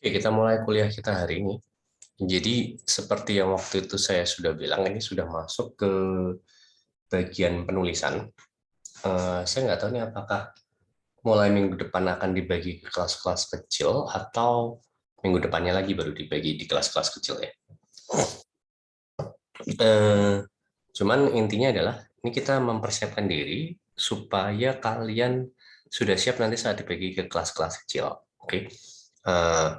Oke, kita mulai kuliah kita hari ini. Jadi, seperti yang waktu itu saya sudah bilang, ini sudah masuk ke bagian penulisan. Saya nggak tahu nih apakah mulai minggu depan akan dibagi ke kelas-kelas kecil atau minggu depannya lagi baru dibagi di kelas-kelas kecil ya. Eh, Cuman intinya adalah ini kita mempersiapkan diri supaya kalian sudah siap nanti saat dibagi ke kelas-kelas kecil. Oke. Eh,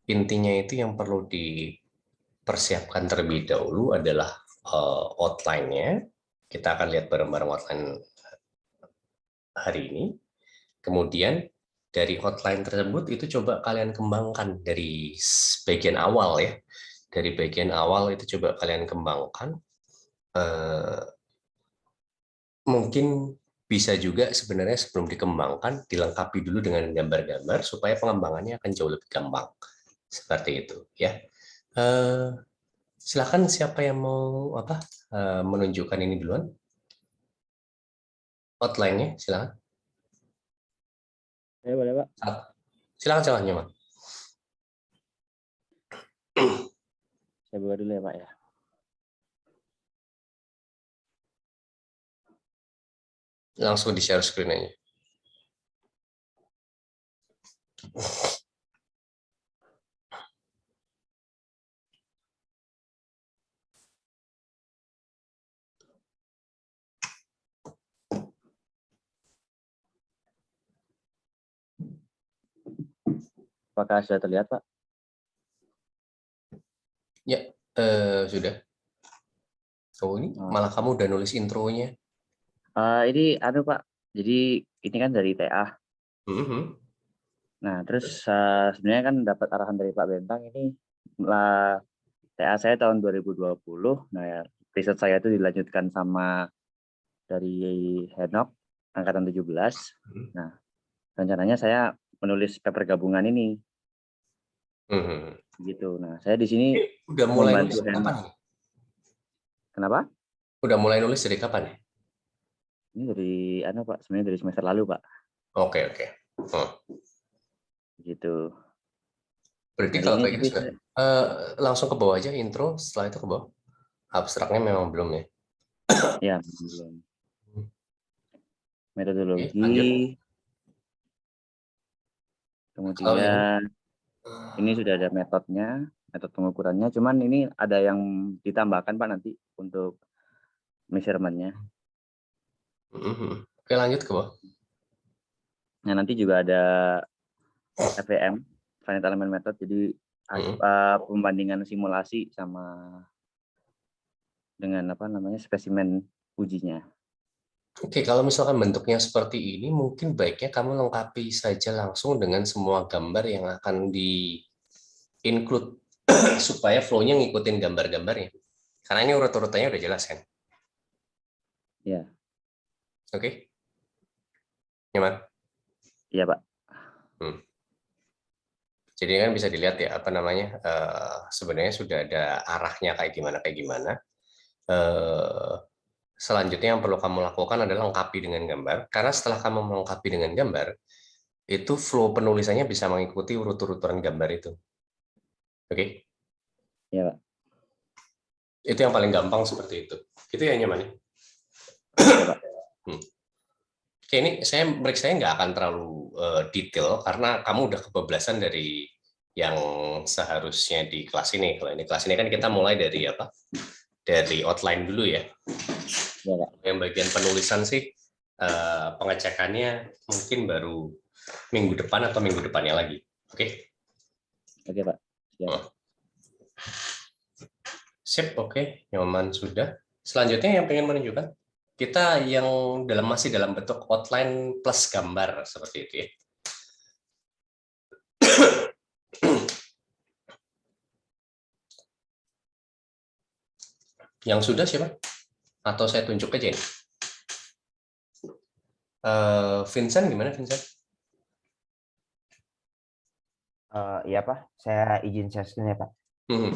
Intinya itu yang perlu dipersiapkan terlebih dahulu adalah outline-nya. Kita akan lihat bareng-bareng outline hari ini. Kemudian dari outline tersebut itu coba kalian kembangkan dari bagian awal ya. Dari bagian awal itu coba kalian kembangkan. Eh, Mungkin bisa juga sebenarnya sebelum dikembangkan dilengkapi dulu dengan gambar-gambar supaya pengembangannya akan jauh lebih gampang. Seperti itu ya. Eh, Silakan siapa yang mau menunjukkan ini duluan outline-nya silakan. Ya, boleh, Pak. Silakan silakan Nyoman. Saya buka dulu ya, Pak ya. Langsung di share screen aja. Apakah sudah terlihat, Pak? Ya, sudah. Oh, ini Oh. malah kamu udah nulis intronya. Ini Pak. Jadi ini kan dari TA. Mhm. Nah, terus Terus? sebenarnya kan dapat arahan dari Pak Bentang ini lah TA saya tahun 2020. Nah, ya, riset saya itu dilanjutkan sama dari Henok angkatan 17. Mhm. Nah, rencananya saya menulis paper gabungan ini Mhm. gitu. Nah, saya di sini Ini udah mulai nulis membantu kapan Henok. nih? Kenapa? Udah mulai nulis dari kapan ya? Ini dari Pak, sebenarnya dari semester lalu, Pak. Oke, oke. Gitu. Berarti Hari kalau ini kayak gitu tapi sudah langsung ke bawah aja intro, setelah itu ke bawah. Abstraknya memang belum ya. ya belum. Oke, lanjut. Metodologi, Kalau yang kemudian ini sudah ada metodenya, metode pengukurannya. Cuman ini ada yang ditambahkan Pak nanti untuk measurement-nya. Oke, lanjut ke bawah. Nah, nanti juga ada FEM, Finite Element Method. Jadi pembandingan simulasi sama dengan spesimen ujinya. Oke, kalau misalkan bentuknya seperti ini, mungkin baiknya kamu lengkapi saja langsung dengan semua gambar yang akan di-include supaya flow-nya ngikutin gambar-gambarnya. Karena ini urut-urutannya udah jelas kan? Ya, Oke? Nyaman? iya Pak. Hmm. Jadi kan bisa dilihat ya, sebenarnya sudah ada arahnya kayak gimana. Selanjutnya yang perlu kamu lakukan adalah lengkapi dengan gambar. Karena setelah kamu melengkapi dengan gambar, itu flow penulisannya bisa mengikuti urut-urutan gambar itu. Oke? Iya Pak. Itu yang paling gampang seperti itu. Itu yang nyaman ya? Oke Pak. Hmm. Oke, ini saya nggak akan terlalu detail karena kamu udah kebablasan dari yang seharusnya di kelas ini. Kalau ini kelas ini kan kita mulai dari apa? Dari outline dulu ya. Iya Pak. Yang bagian penulisan sih pengecekannya mungkin baru minggu depan atau minggu depannya lagi. Oke? Oke Pak. Siap. Oh, sip, oke. Nyaman sudah. Selanjutnya yang pengen menunjukkan kita yang masih dalam bentuk outline plus gambar seperti itu ya. Yang sudah siapa? Atau saya tunjuk aja ini? Vincent gimana Vincent? Iya Pak, saya izin share screen ya Pak. Hmm.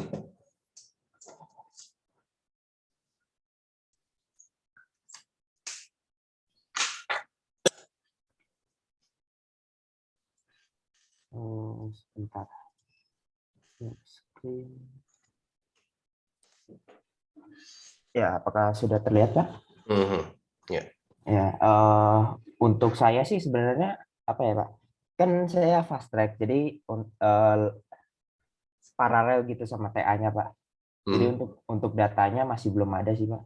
Sebentar. Screen. Ya, apakah sudah terlihat, Pak? Ya. Ya, untuk saya sih sebenarnya apa ya, Pak? Kan saya fast track, jadi paralel gitu sama TA-nya, Pak. Jadi untuk datanya masih belum ada sih, Pak.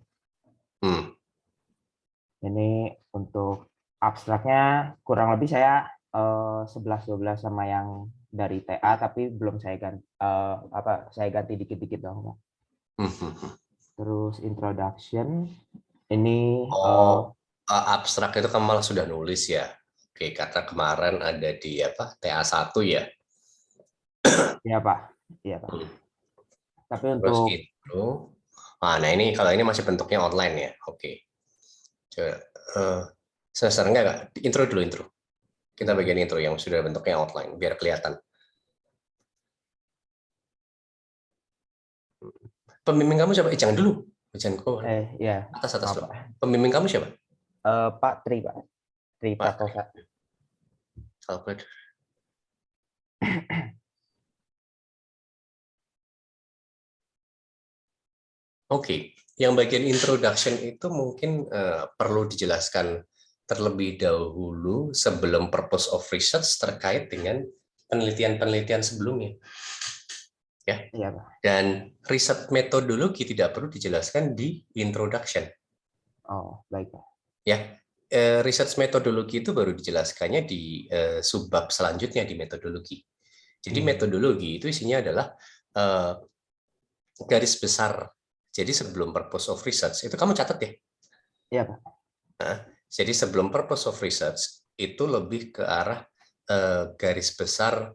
Ini untuk abstraknya kurang lebih saya 11-12 sama yang dari TA, tapi belum saya ganti saya ganti dikit-dikit dong, Pak. Terus introduction ini Abstrak itu kamu malah sudah nulis ya. Oke, kata kemarin ada di apa? TA1 ya. ya, Pak. Iya, Pak. Tapi Terus untuk itu nah ini kalau ini masih bentuknya online ya. Oke. Semester enggak? Intro dulu intro. Kita bagian intro yang sudah bentuknya outline biar kelihatan. Pembimbing kamu siapa? Jangan dulu. Jangan kok. ya, Atas maaf, dulu. Pak. Pembimbing kamu siapa? Pak Tri, Pak. Tri Pak. Pratosa. Alfred. Oke, yang bagian introduction itu mungkin perlu dijelaskan terlebih dahulu sebelum purpose of research terkait dengan penelitian-penelitian sebelumnya. Ya. Iya, Pak. Dan riset metodologi tidak perlu dijelaskan di introduction. Oh, baik, Pak. Ya, research metodologi itu baru dijelaskannya di subbab selanjutnya di metodologi. Jadi metodologi itu isinya adalah garis besar. Jadi sebelum purpose of research itu kamu catat ya. Iya, Pak. Nah, jadi sebelum purpose of research itu lebih ke arah garis besar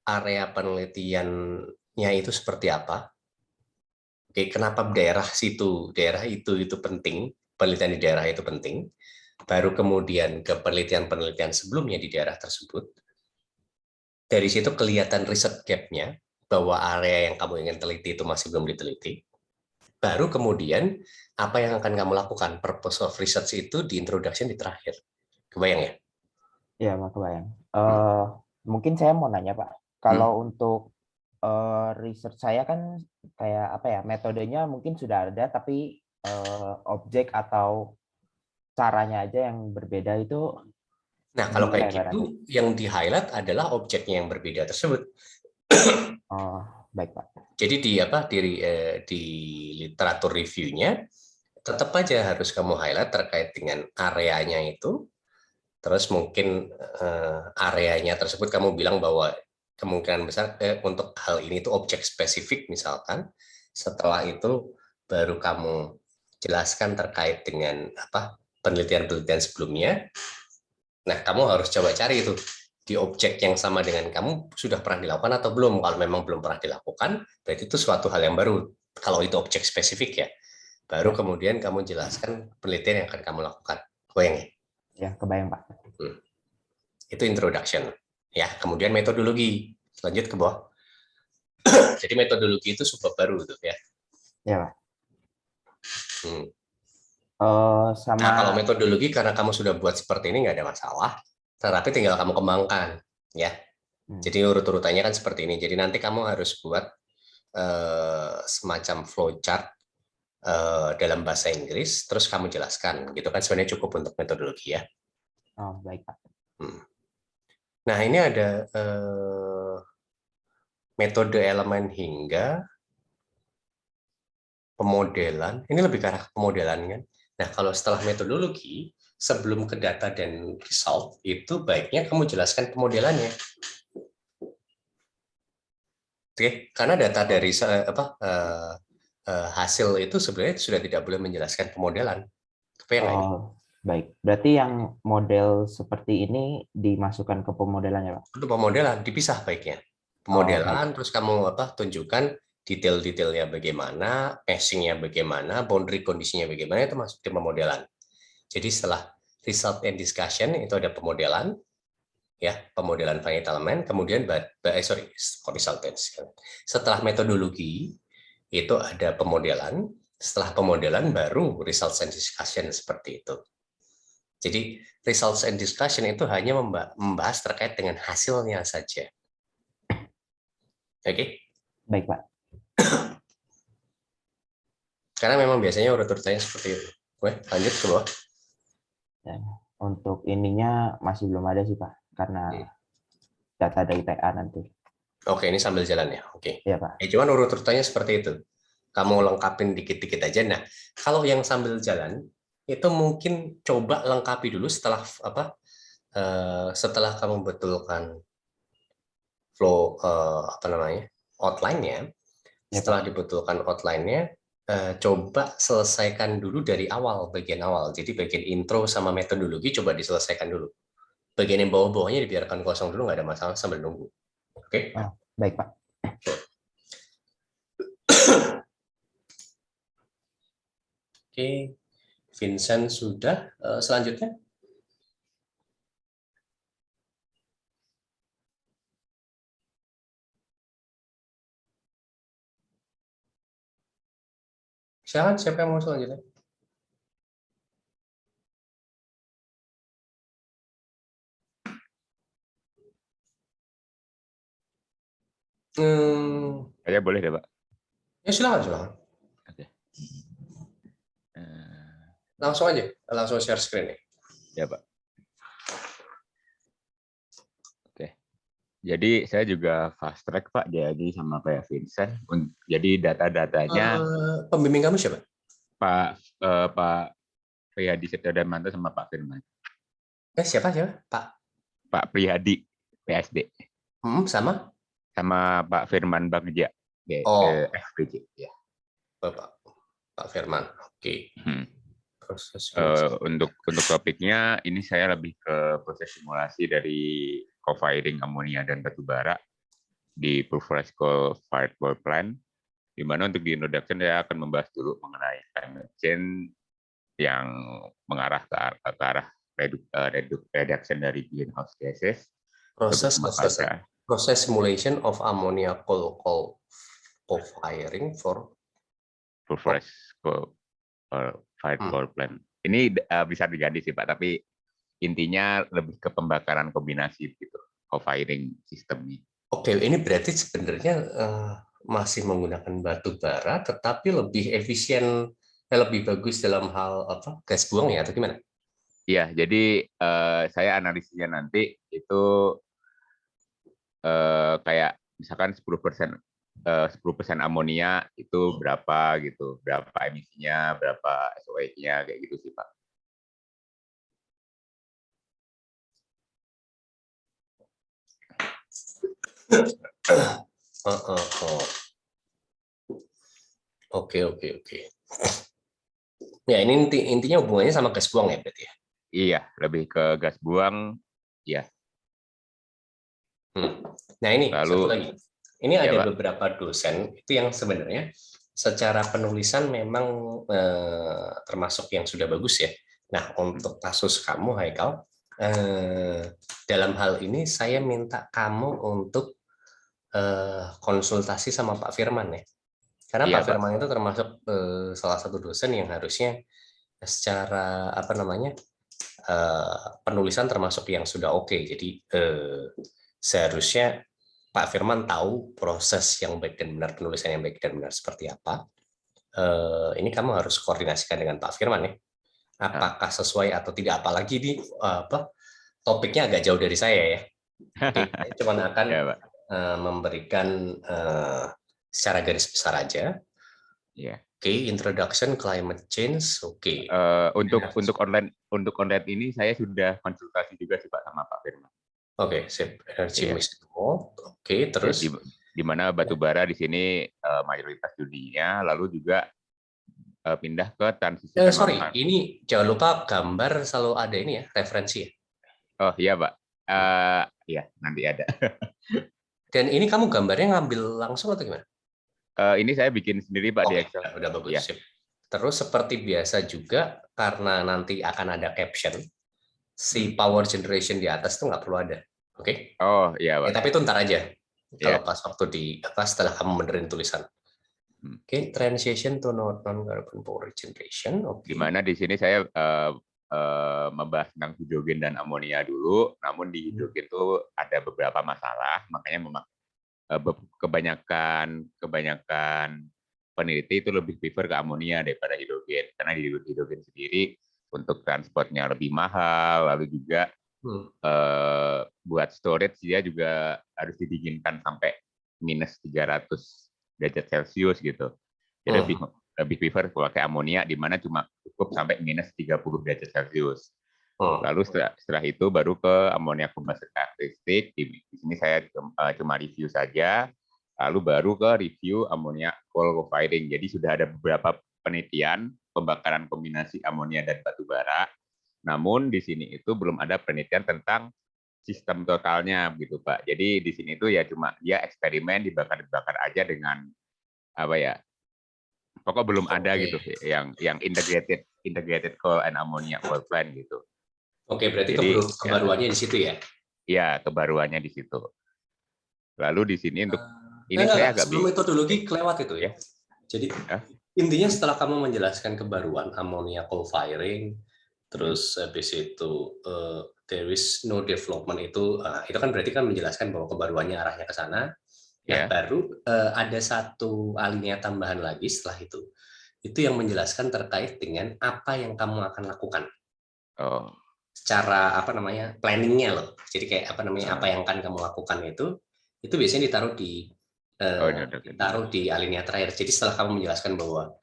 area penelitiannya itu seperti apa. Oke, kenapa daerah itu penting, penelitian di daerah itu penting. Baru kemudian ke penelitian-penelitian sebelumnya di daerah tersebut. Dari situ kelihatan riset gap-nya, bahwa area yang kamu ingin teliti itu masih belum diteliti. Baru kemudian apa yang akan kamu lakukan, purpose of research itu di introduction di terakhir. Kebayang ya? Iya, Pak, kebayang. Mungkin saya mau nanya, Pak. Kalau untuk research saya kan kayak apa ya, metodenya mungkin sudah ada, tapi objek atau caranya aja yang berbeda itu Nah, kalau kayak gimana ya, Pak, nanti? gitu, yang di-highlight adalah objeknya yang berbeda tersebut. Oh, baik, Pak. Jadi di literatur review-nya, tetap aja harus kamu highlight terkait dengan areanya itu. Terus mungkin areanya tersebut kamu bilang bahwa kemungkinan besar untuk hal ini itu objek spesifik misalkan. Setelah itu baru kamu jelaskan terkait dengan apa penelitian-penelitian sebelumnya. Nah, kamu harus coba cari itu di objek yang sama dengan kamu sudah pernah dilakukan atau belum. Kalau memang belum pernah dilakukan, berarti itu suatu hal yang baru. Kalau itu objek spesifik ya, baru kemudian kamu jelaskan penelitian yang akan kamu lakukan. Kebayang ya? Ya, kebayang, Pak. Itu introduction. Ya, kemudian metodologi. Lanjut ke bawah. Jadi metodologi itu subbab baru tuh ya. Ya, Pak. Nah, kalau metodologi karena kamu sudah buat seperti ini nggak ada masalah, tetapi tinggal kamu kembangkan, ya. Jadi urut-urutannya kan seperti ini. Jadi nanti kamu harus buat semacam flowchart dalam bahasa Inggris, terus kamu jelaskan, gitu kan sebenarnya cukup untuk metodologi ya. Oh, baik, Pak. Nah, ini ada metode elemen hingga pemodelan. Ini lebih ke arah pemodelan kan. Nah, kalau setelah metodologi, sebelum ke data dan result, itu baiknya kamu jelaskan pemodelannya. Oke, karena data dari hasil itu sebenarnya sudah tidak boleh menjelaskan pemodelan. Baik. Berarti yang model seperti ini dimasukkan ke pemodelannya, Pak? Untuk pemodelan dipisah baiknya. Pemodelan, terus kamu tunjukkan detail-detailnya bagaimana, meshing-nya bagaimana, boundary kondisinya bagaimana, itu masuk di pemodelan. Jadi setelah result and discussion itu ada pemodelan, ya pemodelan finite element, kemudian setelah metodologi itu ada pemodelan, setelah pemodelan baru results and discussion seperti itu. Jadi results and discussion itu hanya membahas terkait dengan hasilnya saja. Oke? Baik, Pak. Karena memang biasanya urut-urutannya seperti itu. Oke, lanjut ke bawah. Dan untuk ininya masih belum ada sih, Pak, karena data dari TA nanti. Oke, ini sambil jalan ya. Oke. Iya, Pak. Cuman urut-urutannya seperti itu. Kamu lengkapin dikit-dikit aja. Nah, kalau yang sambil jalan itu mungkin coba lengkapi dulu setelah setelah kamu betulkan flow outline-nya. Ya, Setelah Pak. dibetulkan outline-nya, coba selesaikan dulu dari awal, bagian awal. Jadi bagian intro sama metodologi coba diselesaikan dulu. Bagian yang bawah-bawahnya dibiarkan kosong dulu, nggak ada masalah sambil nunggu. Oke? Oh, baik, Pak. Oke, Vincent sudah. Selanjutnya? Siapa yang mau selanjutnya? Saya boleh deh, Pak. Ya silakan. Oke. Langsung aja, langsung share screen nih. Ya, Pak. Oke. Jadi saya juga fast track, Pak, jadi sama kayak Vincent. Jadi data-datanya Pembimbing kamu siapa? Pak Priyadi Setyodamanto sama Pak Firman. Siapa? Pak Priyadi PSD. Sama Pak Firman Bagja. FPJ. Ya. Pak Firman. Oke. Proses untuk topiknya ini saya lebih ke proses simulasi dari co-firing amonia dan batu bara di pulverized coal-fired power plant, di mana untuk di introduction saya akan membahas dulu mengenai climate change yang mengarah ke arah reduction dari greenhouse gases. Proses simulation of ammonia co-firing for pulverized coal-fired power plant. Ini bisa diganti sih, Pak, tapi intinya lebih ke pembakaran kombinasi gitu, co-firing sistemnya. Oke, ini berarti sebenarnya masih menggunakan batu bara, tetapi lebih efisien, lebih bagus dalam hal gas buang ya, atau gimana? Iya, jadi saya analisisnya nanti itu kayak misalkan 10% amonia itu berapa gitu, berapa emisinya, berapa SOx-nya, kayak gitu sih, Pak. Oke. Ya, ini intinya hubungannya sama gas buang ya berarti ya? Iya, lebih ke gas buang, ya. Nah ini satu lagi, ini ya, ada Pak. beberapa dosen itu yang sebenarnya secara penulisan memang termasuk yang sudah bagus ya. Nah untuk kasus kamu Haikal, dalam hal ini saya minta kamu untuk konsultasi sama Pak Firman ya, karena Iya, Pak Firman itu termasuk salah satu dosen yang harusnya secara penulisan termasuk yang sudah oke. Jadi seharusnya Pak Firman tahu proses yang baik dan benar, penulisan yang baik dan benar seperti apa. Ini kamu harus koordinasikan dengan Pak Firman ya. Apakah sesuai atau tidak, apalagi di topiknya agak jauh dari saya ya. Oke, saya cuma akan memberikan secara garis besar aja. Yeah. Oke, introduction climate change. Oke. Untuk online ini saya sudah konsultasi juga sih, Pak, sama Pak Firman. Oke, sip. Energy mix mode. Oke, terus di mana batu bara di sini mayoritas dunia, lalu juga pindah ke transisi. Sorry, ini jangan lupa gambar selalu ada ini ya, referensi ya. Oh iya, Pak. Iya, nanti ada. Dan ini kamu gambarnya ngambil langsung atau gimana? Ini saya bikin sendiri, Pak, di Excel. Udah bagus. Ya. Sip. Terus seperti biasa juga, karena nanti akan ada caption, si power generation di atas itu nggak perlu ada. Oke? Oh iya, Pak. Tapi itu ntar aja. Kalau pas waktu di setelah kamu benerin tulisan. Oke, transition to non-carbon power generation. Di mana di sini saya membahas tentang hidrogen dan amonia dulu, namun di hidrogen itu ada beberapa masalah, makanya kebanyakan peneliti itu lebih prefer ke amonia daripada hidrogen, karena hidrogen sendiri untuk transportnya lebih mahal, lalu juga buat storage dia juga harus didinginkan sampai minus 300 derajat Celcius gitu. Jadi lebih prefer pakai amonia di mana cuma cukup sampai minus 30 derajat Celcius. Lalu setelah itu baru ke amonia combustion karakteristik. Di sini saya cuma review saja. Lalu baru ke review amonia coal co-firing. Jadi sudah ada beberapa penelitian pembakaran kombinasi amonia dan batu bara. Namun di sini itu belum ada penelitian tentang sistem totalnya gitu Pak. Jadi di sini itu ya cuma dia eksperimen dibakar aja dengan apa ya? Pokok belum ada gitu yang integrated coal and ammonia power plant gitu. Oke, berarti kebaruannya di situ ya? Iya, kebaruannya di situ. Lalu di sini untuk ini saya agak sebelum metodologi kelewat itu ya. Jadi intinya setelah kamu menjelaskan kebaruan ammonia coal firing, terus habis itu there is no development itu kan berarti kan menjelaskan bahwa kebaruannya arahnya ke sana. Nah, baru ada satu alinea tambahan lagi setelah itu yang menjelaskan terkait dengan apa yang kamu akan lakukan. Secara planningnya loh. Jadi kayak apa yang akan kamu lakukan itu biasanya ditaruh di alinea terakhir. Jadi setelah kamu menjelaskan bahwa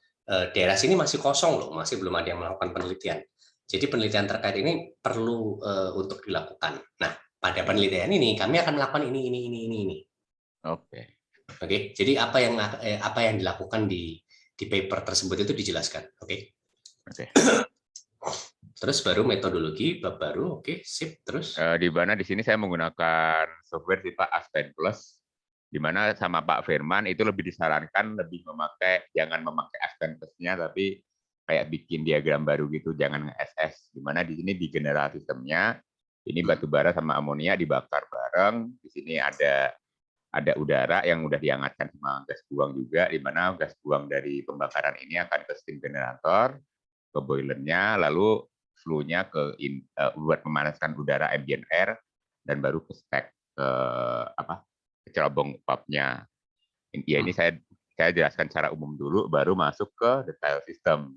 daerah sini masih kosong loh, masih belum ada yang melakukan penelitian. Jadi penelitian terkait ini perlu untuk dilakukan. Nah, pada penelitian ini kami akan melakukan ini. Oke. Jadi apa yang dilakukan di paper tersebut itu dijelaskan. Oke. Terus baru metodologi bab baru, oke, sip. Terus di mana di sini saya menggunakan software tipe Aspen Plus, di mana sama Pak Firman itu lebih disarankan jangan memakai Aspen Plus-nya, tapi kayak bikin diagram baru gitu, jangan nge-SS. Di mana di sini di general sistemnya ini batu bara sama amonia dibakar bareng. Di sini ada udara yang udah dihangatkan sama gas buang juga, di mana gas buang dari pembakaran ini akan ke steam generator, ke boilernya, lalu flue-nya buat memanaskan udara ambient air, dan baru ke stack ke cerobong uapnya. Ya ini saya jelaskan secara umum dulu, baru masuk ke detail sistem.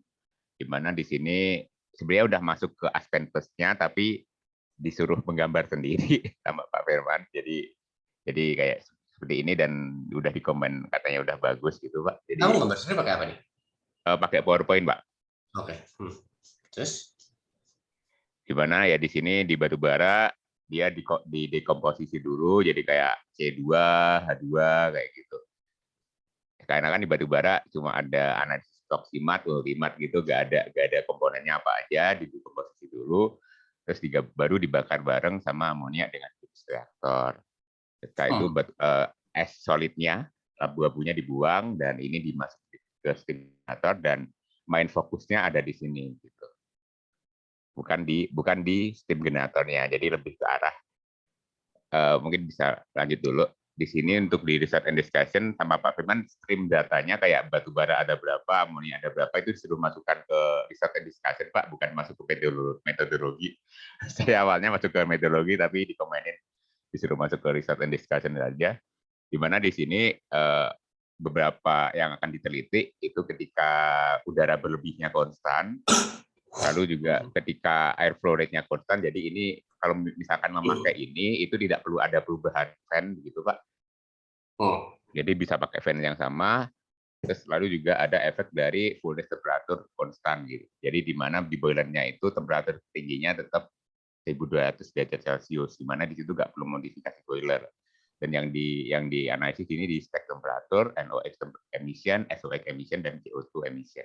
Di mana di sini sebenarnya udah masuk ke Aspen Plus-nya, tapi disuruh menggambar sendiri sama Pak Firman. Jadi kayak seperti ini dan udah dikomen katanya udah bagus gitu Pak. Jadi kamu gambar sendiri pakai apa nih? Pakai PowerPoint Pak. Oke. Terus? Di mana ya di sini di batu bara dia didekomposisi dulu jadi kayak C2, H2 kayak gitu. Karena kan di batu bara cuma ada analisis toksimat, ultimat gitu, gak ada komponennya apa aja, didekomposisi dulu, terus baru dibakar bareng sama amonia dengan reaktor. Setelah itu es solidnya, abu-abunya dibuang dan ini dimasukin ke steam generator dan main fokusnya ada di sini gitu. Bukan di steam generatornya, jadi lebih ke arah mungkin bisa lanjut dulu di sini untuk di research and discussion sama Pak Firman, stream datanya kayak batu bara ada berapa, amonia ada berapa itu disuruh masukkan ke research and discussion Pak, bukan masuk ke metodologi. Saya awalnya masuk ke metodologi tapi dikomenin disuruh masuk ke research and discussion saja. Di mana di sini beberapa yang akan diteliti itu ketika udara berlebihnya konstan, lalu juga ketika air flow rate-nya konstan. Jadi ini kalau misalkan memakai ini itu tidak perlu ada perubahan fan gitu Pak. Jadi bisa pakai fan yang sama. Terus lalu juga ada efek dari furnace temperatur konstan gitu. Jadi di mana di boilernya itu temperatur tingginya tetap 1200 derajat Celcius, di mana di situ nggak perlu modifikasi boiler. Dan yang di analisis ini di stack temperatur, NOx emission, SOx emission, dan CO2 emission.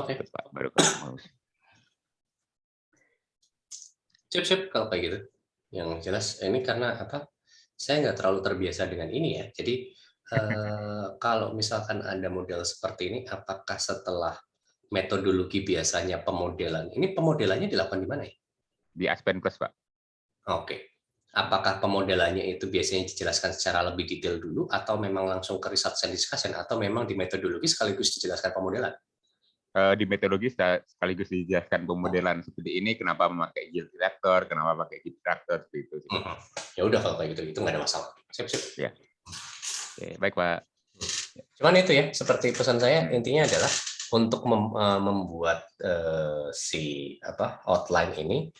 Oke. Pak, baru kamu. Sip kalau kayak gitu. Yang jelas ini karena saya nggak terlalu terbiasa dengan ini ya. Jadi kalau misalkan ada model seperti ini, apakah setelah metodologi biasanya pemodelan? Ini pemodelannya dilakukan di mana ya? Di Aspen Plus, Pak. Oke. Apakah pemodelannya itu biasanya dijelaskan secara lebih detail dulu, atau memang langsung ke research and discussion, atau memang di metodologi sekaligus dijelaskan pemodelan? Di metodologi sekaligus dijelaskan pemodelan seperti ini, kenapa memakai yield reactor, kenapa pakai heat reactor seperti itu. Ya udah kalau kayak gitu itu nggak ada masalah. Sip. Ya. Oke, baik Pak. Cuman itu ya, seperti pesan saya intinya adalah untuk membuat si outline ini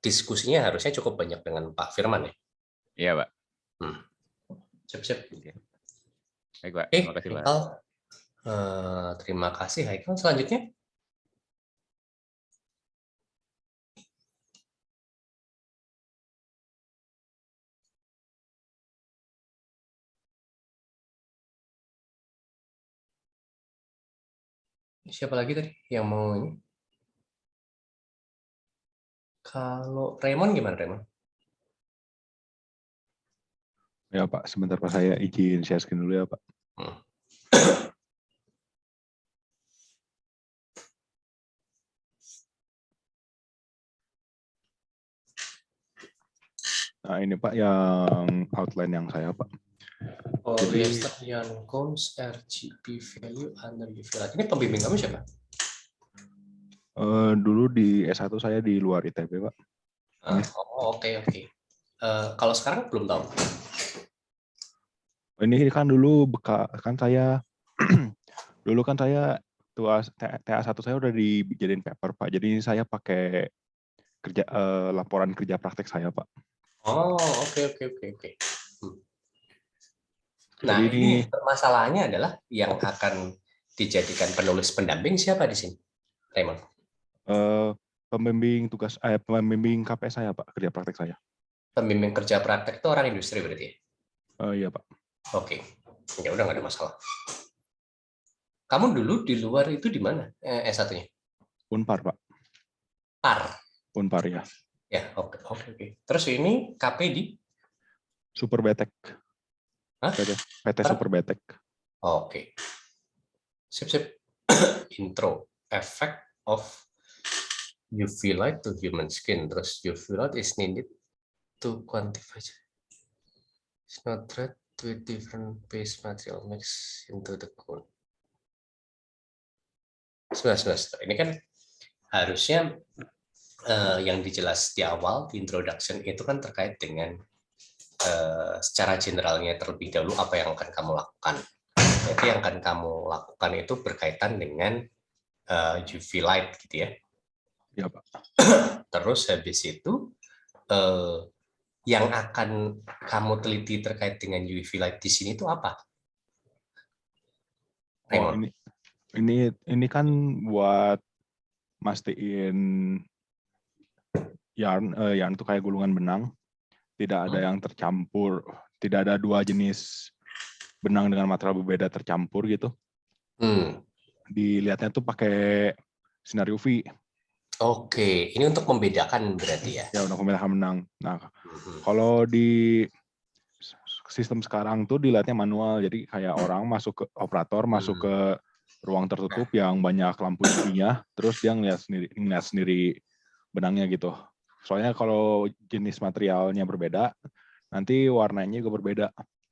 diskusinya harusnya cukup banyak dengan Pak Firman ya. Iya Pak. Sip. Oke. Baik Pak, Oke, terima kasih Pak. Haikal. Terima kasih Haikal. Selanjutnya. Siapa lagi tadi yang mau ini? Kalau Raymond gimana Raymond? Ya Pak, sebentar Pak, saya izin share screen dulu ya Pak. Nah ini Pak yang outline yang saya Pak. Polyester Yarn Combs RGB value under UV light. Ini pembimbing kamu siapa? Dulu di S1 saya di luar ITB Pak. Oke. Kalau sekarang belum tahu. Ini kan dulu kan saya dulu kan saya TA1 saya udah dijadiin paper Pak. Jadi saya pakai laporan kerja praktek saya Pak. Oke. Nah, jadi ini permasalahannya adalah yang akan dijadikan penulis pendamping siapa di sini, Raymond? Pembimbing KPS saya Pak, kerja praktek saya. Pembimbing kerja praktek itu orang industri berarti ya? Iya Pak. Oke, ya udah nggak ada masalah. Kamu dulu di luar itu di mana S1-nya? Unpar Pak. Unpar ya. Ya, oke. Terus ini KP di? Superbetek. PT Superbetek. Oke. Sip. Intro. Effect of UV light to human skin. Terus UV light is needed to quantify. It's not threat with different base material mix into the cone. Sebentar. Ini kan harusnya yang dijelas di awal di introduction itu kan terkait dengan secara generalnya terlebih dahulu apa yang akan kamu lakukan. Jadi yang akan kamu lakukan itu berkaitan dengan UV light gitu ya. Iya Pak. Terus habis itu yang akan kamu teliti terkait dengan UV light di sini itu apa? Ini kan buat mastiin yarn itu kayak gulungan benang, tidak ada yang tercampur, tidak ada dua jenis benang dengan material berbeda tercampur gitu. Dilihatnya tuh pakai sinar UV. Oke, ini untuk membedakan berarti ya? Ya, untuk membedakan benang. Nah, kalau di sistem sekarang tuh dilihatnya manual, jadi kayak orang masuk ke operator, masuk ke ruang tertutup yang banyak lampu UV-nya, terus dia ngeliat sendiri benangnya gitu. Soalnya kalau jenis materialnya berbeda, nanti warnanya juga berbeda.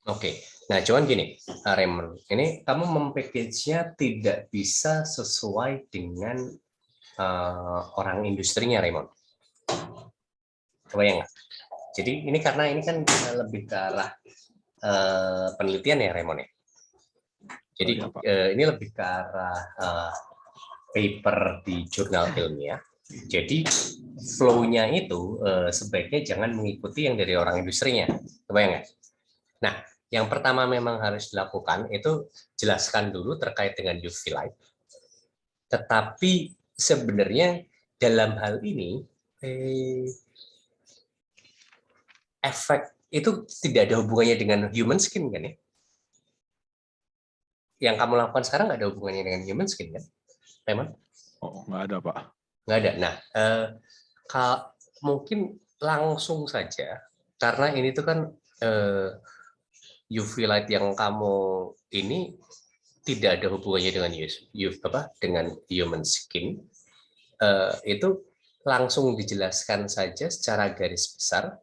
Oke, nah cuman gini, Raymond, ini kamu mempackage-nya tidak bisa sesuai dengan orang industrinya, Raymond. Kebayang nggak? Jadi ini karena ini kan lebih ke arah penelitian ya, Raymond ya. Jadi ini lebih ke arah paper di jurnal ilmiah. Jadi flow-nya itu sebaiknya jangan mengikuti yang dari orang industrinya. Kebayang nggak? Nah, yang pertama memang harus dilakukan itu jelaskan dulu terkait dengan UV light. Tetapi sebenarnya dalam hal ini efek itu tidak ada hubungannya dengan human skin kan ya? Yang kamu lakukan sekarang nggak ada hubungannya dengan human skin kan, Raymond? Nggak ada Pak. Nggak ada. Nah, mungkin langsung saja karena ini tuh kan UV light yang kamu ini tidak ada hubungannya dengan dengan human skin, itu langsung dijelaskan saja secara garis besar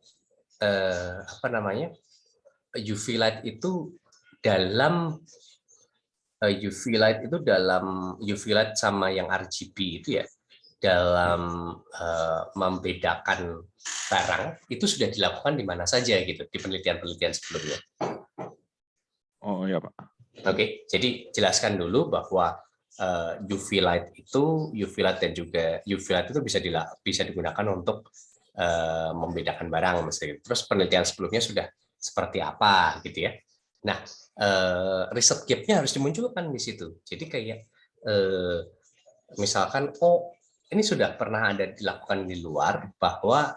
UV light itu dalam UV light sama yang RGB itu ya, dalam membedakan barang itu sudah dilakukan di mana saja gitu di penelitian-penelitian sebelumnya. Oh iya Pak. Oke, jadi jelaskan dulu bahwa UV light dan juga UV light itu bisa digunakan untuk membedakan barang misalnya. Terus penelitian sebelumnya sudah seperti apa gitu ya. Nah, riset gap-nya harus dimunculkan di situ. Jadi kayak misalkan ini sudah pernah ada dilakukan di luar bahwa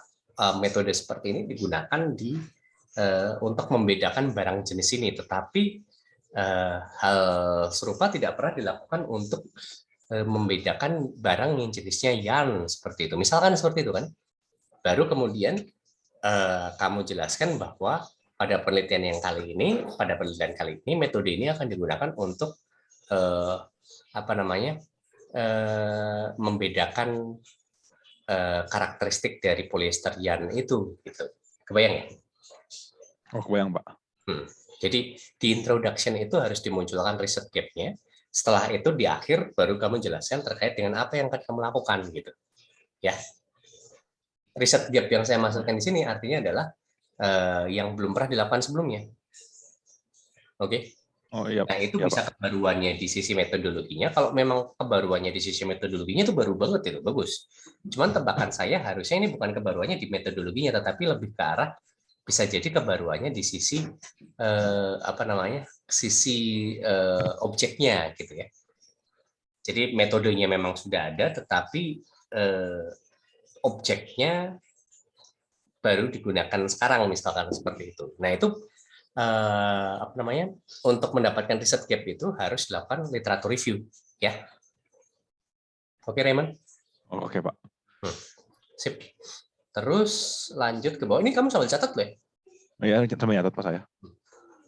metode seperti ini digunakan untuk membedakan barang jenis ini, tetapi hal serupa tidak pernah dilakukan untuk membedakan barang yang jenisnya yarn seperti itu. Misalkan seperti itu kan. Baru kemudian kamu jelaskan bahwa pada penelitian kali ini metode ini akan digunakan untuk membedakan karakteristik dari polyester yarn itu gitu. Kebayang ya? Oh, kebayang Pak. Jadi di introduction itu harus dimunculkan riset gap-nya. Setelah itu di akhir baru kamu jelaskan terkait dengan apa yang akan kamu lakukan gitu. Ya. Riset gap yang saya masukkan di sini artinya adalah yang belum pernah dilakukan sebelumnya. Oke. Oh iya. Nah, itu iya, bisa Pak. kebaruannya di sisi metodologinya. Kalau memang kebaruannya di sisi metodologinya itu baru banget, itu bagus. Cuman tebakan saya harusnya ini bukan kebaruannya di metodologinya, tetapi lebih ke arah bisa jadi kebaruannya di sisi sisi objeknya gitu ya. Jadi metodenya memang sudah ada, tetapi objeknya baru digunakan sekarang misalkan seperti itu. Nah itu untuk mendapatkan riset gap itu harus dilakukan literatur review ya. Oke Raymond? Oke Pak. Sip. Terus lanjut ke bawah. Ini kamu sambil catat loh ya? Iya, sambil catat Pak saya.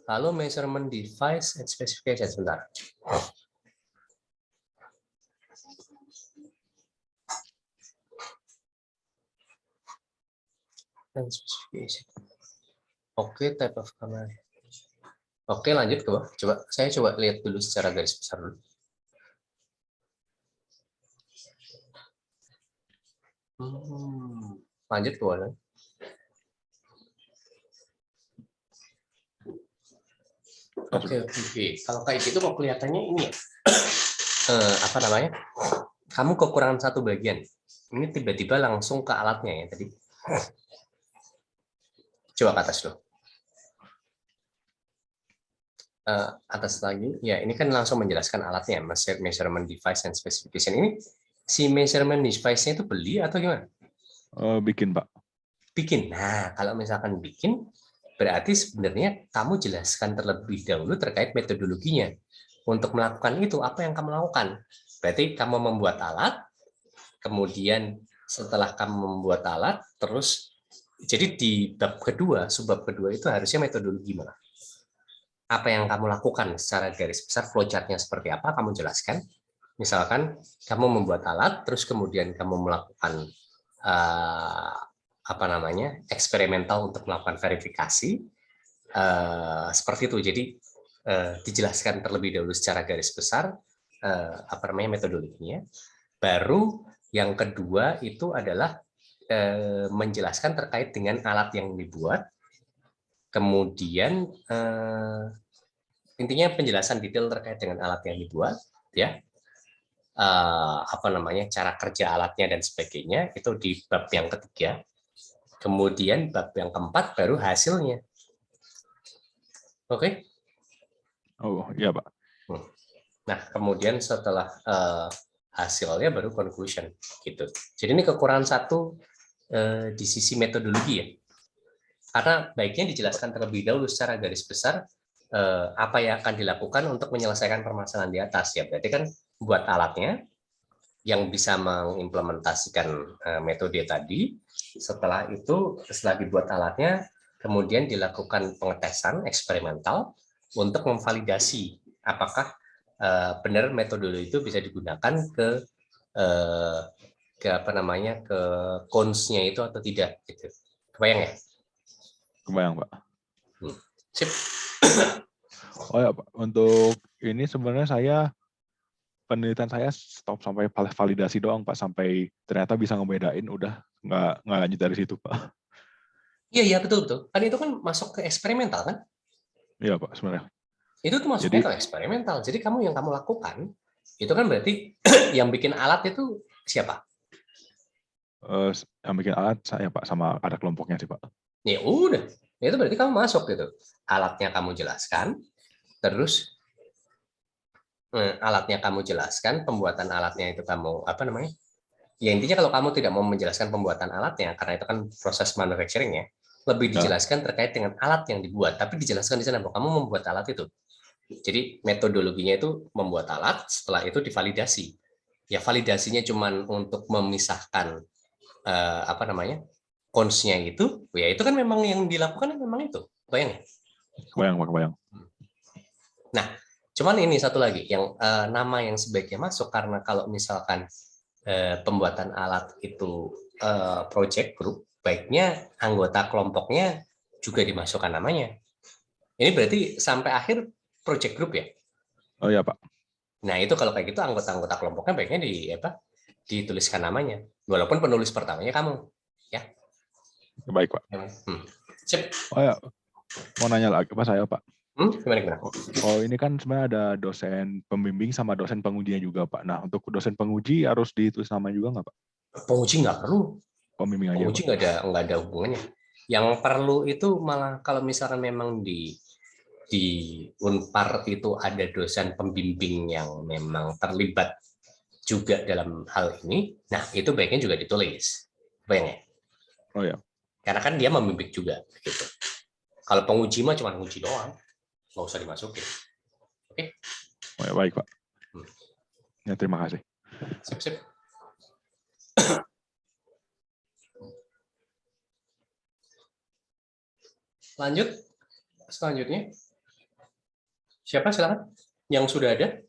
Lalu measurement device and specification sebentar. And specification. Oke, type of camera. Oke, lanjut ke bawah. Saya coba lihat dulu secara garis besar dulu. Lanjut ke bawah. Oke. Kalau kayak gitu kok kelihatannya ini ya. Kamu kekurangan satu bagian. Ini tiba-tiba langsung ke alatnya ya tadi. Coba ke atas dulu. Atas lagi, ya ini kan langsung menjelaskan alatnya, measurement device and specification. Ini si measurement device-nya itu beli atau gimana? Bikin Pak. Bikin. Nah, kalau misalkan bikin, berarti sebenarnya kamu jelaskan terlebih dahulu terkait metodologinya. Untuk melakukan itu, apa yang kamu lakukan? Berarti kamu membuat alat, kemudian setelah kamu membuat alat, terus jadi di bab kedua, subbab kedua itu harusnya metodologi mana? Apa yang kamu lakukan secara garis besar, flowchart-nya seperti apa, kamu jelaskan. Misalkan kamu membuat alat, terus kemudian kamu melakukan eksperimental untuk melakukan verifikasi, seperti itu. Jadi dijelaskan terlebih dahulu secara garis besar metodologinya. Baru yang kedua itu adalah menjelaskan terkait dengan alat yang dibuat. Kemudian intinya penjelasan detail terkait dengan alat yang dibuat, ya, cara kerja alatnya dan sebagainya itu di bab yang ketiga. Kemudian bab yang keempat baru hasilnya. Oke? Oh iya Pak. Nah kemudian setelah hasilnya baru conclusion, gitu. Jadi ini kekurangan satu di sisi metodologi ya. Karena baiknya dijelaskan terlebih dahulu secara garis besar apa yang akan dilakukan untuk menyelesaikan permasalahan di atas ya. Berarti kan buat alatnya yang bisa mengimplementasikan metode tadi. Setelah itu, setelah dibuat alatnya, kemudian dilakukan pengetesan eksperimental untuk memvalidasi apakah benar metode itu bisa digunakan ke cons-nya itu atau tidak gitu. Kebayang ya? Kebayang Pak. Sip. Oh ya Pak, untuk ini sebenarnya saya penelitian saya stop sampai validasi doang Pak, sampai ternyata bisa ngebedain, udah nggak lanjut dari situ Pak. Iya betul. Kan itu kan masuk ke eksperimental kan? Iya Pak sebenarnya. Itu tuh masuknya Jadi ke eksperimental. Jadi yang kamu lakukan itu kan berarti yang bikin alat itu siapa? yang bikin alat saya Pak, sama ada kelompoknya sih Pak. Ya udah, itu berarti kamu masuk gitu. Alatnya kamu jelaskan, terus pembuatan alatnya itu kamu apa namanya? Ya intinya kalau kamu tidak mau menjelaskan pembuatan alatnya, karena itu kan proses manufacturing ya, lebih dijelaskan terkait dengan alat yang dibuat, tapi dijelaskan di sana bahwa kamu membuat alat itu. Jadi metodologinya itu membuat alat, setelah itu divalidasi. Ya validasinya cuman untuk memisahkan apa namanya cons-nya itu, ya itu kan memang yang dilakukan memang itu, bayang. Bayang. Nah, cuman ini satu lagi yang nama yang sebaiknya masuk, karena kalau misalkan pembuatan alat itu project group, baiknya anggota kelompoknya juga dimasukkan namanya. Ini berarti sampai akhir project group ya? Oh iya Pak. Nah itu kalau kayak gitu anggota kelompoknya baiknya dituliskan namanya, walaupun penulis pertamanya kamu, ya. Baik Pak. Sip. Oh ya, mau nanya lagi Pak saya Pak. Gimana? Oh ini kan sebenarnya ada dosen pembimbing sama dosen pengujinya juga Pak. Nah untuk dosen penguji harus ditulis nama juga nggak Pak? Penguji nggak perlu. Pembimbing aja. Penguji nggak ada hubungannya. Yang perlu itu malah kalau misalkan memang di Unpar itu ada dosen pembimbing yang memang terlibat juga dalam hal ini, nah itu baiknya juga ditulis, bayangnya. Oh ya. Karena kan dia membimbing juga, gitu. Kalau penguji mah cuma nguji doang, nggak usah dimasukin. Oke? Oh ya baik Pak. Ya terima kasih. Sip. Lanjut, selanjutnya. Siapa silakan? Yang sudah ada?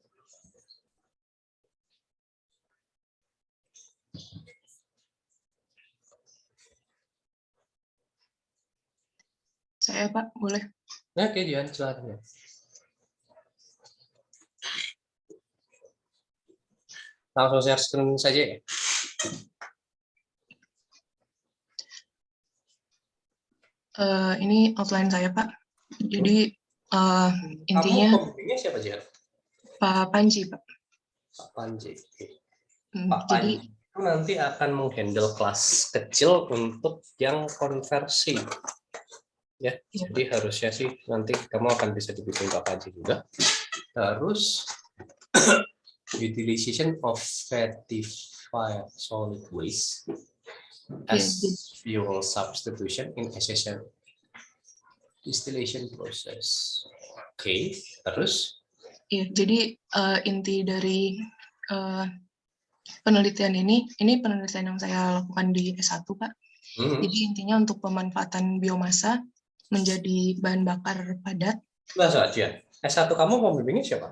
Saya Pak, boleh? Oke, Jian, silakan. Langsung share screen saja ya. Ini outline saya Pak. Jadi intinya. Kamu pembimbingnya siapa Jian? Pak Panji Pak. Pak Panji. Pak Panji itu nanti akan menghandle kelas kecil untuk yang konversi. Ya, jadi harusnya sih nanti kamu akan bisa dibimbing Pak Panji juga. Terus utilization of certified solid waste as fuel substitution in essential distillation process. Oke, terus? Iya, jadi inti dari penelitian ini penelitian yang saya lakukan di S1 Pak. Jadi intinya untuk pemanfaatan biomasa menjadi bahan bakar padat. Nah saja. S1 kamu pembimbingnya siapa?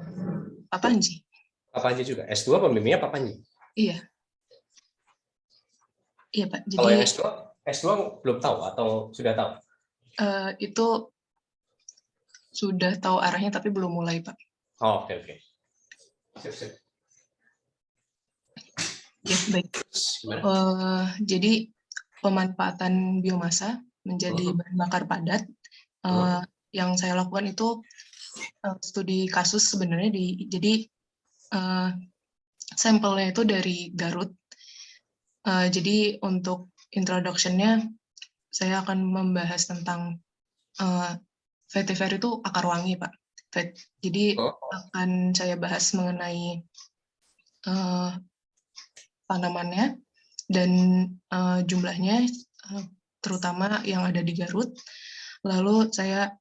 Pak Panji. Pak Panji juga. S2 pembimbingnya Pak Panji. Iya. Iya Pak. Jadi kalau yang S2 belum tahu atau sudah tahu? Itu sudah tahu arahnya tapi belum mulai Pak. Oh, oke. Sip. Ya baik. Jadi pemanfaatan biomasa menjadi bahan bakar padat. Yang saya lakukan itu studi kasus sebenarnya jadi sampelnya itu dari Garut. Jadi untuk introduction-nya saya akan membahas tentang vetiver itu akar wangi Pak. Jadi akan saya bahas mengenai tanamannya dan jumlahnya, terutama yang ada di Garut. Lalu saya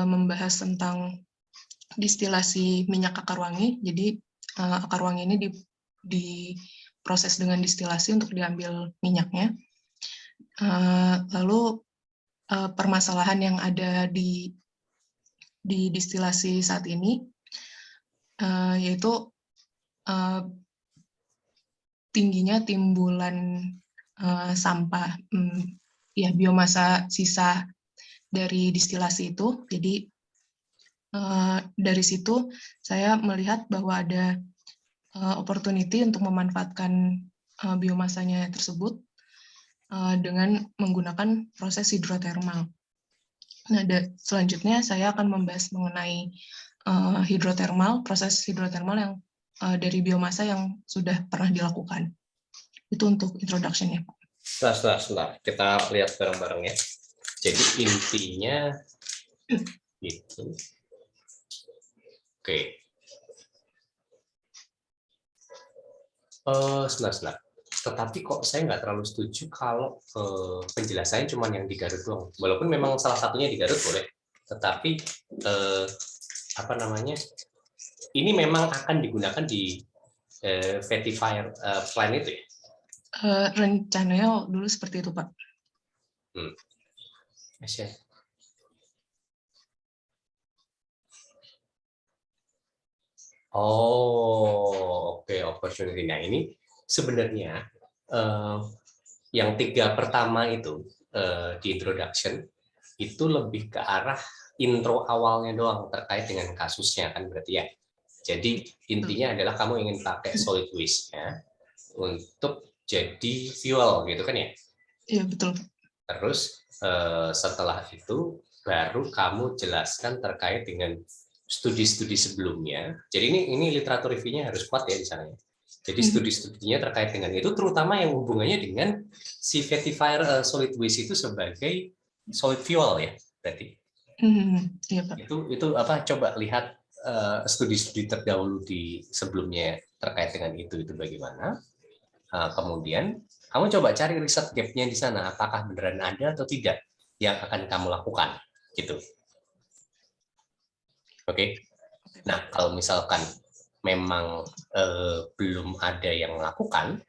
membahas tentang distilasi minyak akar wangi. Jadi akar wangi ini diproses dengan distilasi untuk diambil minyaknya. Lalu permasalahan yang ada di distilasi saat ini yaitu tingginya timbulan sampah, biomasa sisa dari distilasi itu. Jadi dari situ saya melihat bahwa ada opportunity untuk memanfaatkan biomasanya tersebut dengan menggunakan proses hidrotermal. Nah, selanjutnya saya akan membahas mengenai hidrotermal, proses hidrotermal yang dari biomasa yang sudah pernah dilakukan. Itu untuk introduction-nya, Pak. Setelah kita lihat bareng-bareng ya. Jadi intinya itu. Oke. Sebentar. Tetapi kok saya nggak terlalu setuju kalau penjelasannya cuma yang di Garut doang. Walaupun memang salah satunya di Garut boleh, tetapi apa namanya? Ini memang akan digunakan di Vetiver plan itu ya? Rencananya dulu seperti itu, Pak. Oh, oke, opportunity. Nah, ini sebenarnya yang 3 pertama itu di introduction itu lebih ke arah intro awalnya doang terkait dengan kasusnya kan berarti ya. Jadi intinya adalah kamu ingin pakai solid waste-nya untuk jadi fuel gitu kan ya? Iya, betul. Terus setelah itu baru kamu jelaskan terkait dengan studi-studi sebelumnya. Jadi ini literatur review-nya harus kuat ya di sana. Jadi studi-studinya terkait dengan itu, terutama yang hubungannya dengan si Vetiver solid waste itu sebagai solid fuel ya, berarti. Iya, Pak. Itu apa? Coba lihat studi-studi terdahulu di sebelumnya terkait dengan itu bagaimana. Kemudian kamu coba cari riset gap-nya di sana, apakah beneran ada atau tidak yang akan kamu lakukan, gitu. Oke. Nah, kalau misalkan memang belum ada yang melakukan,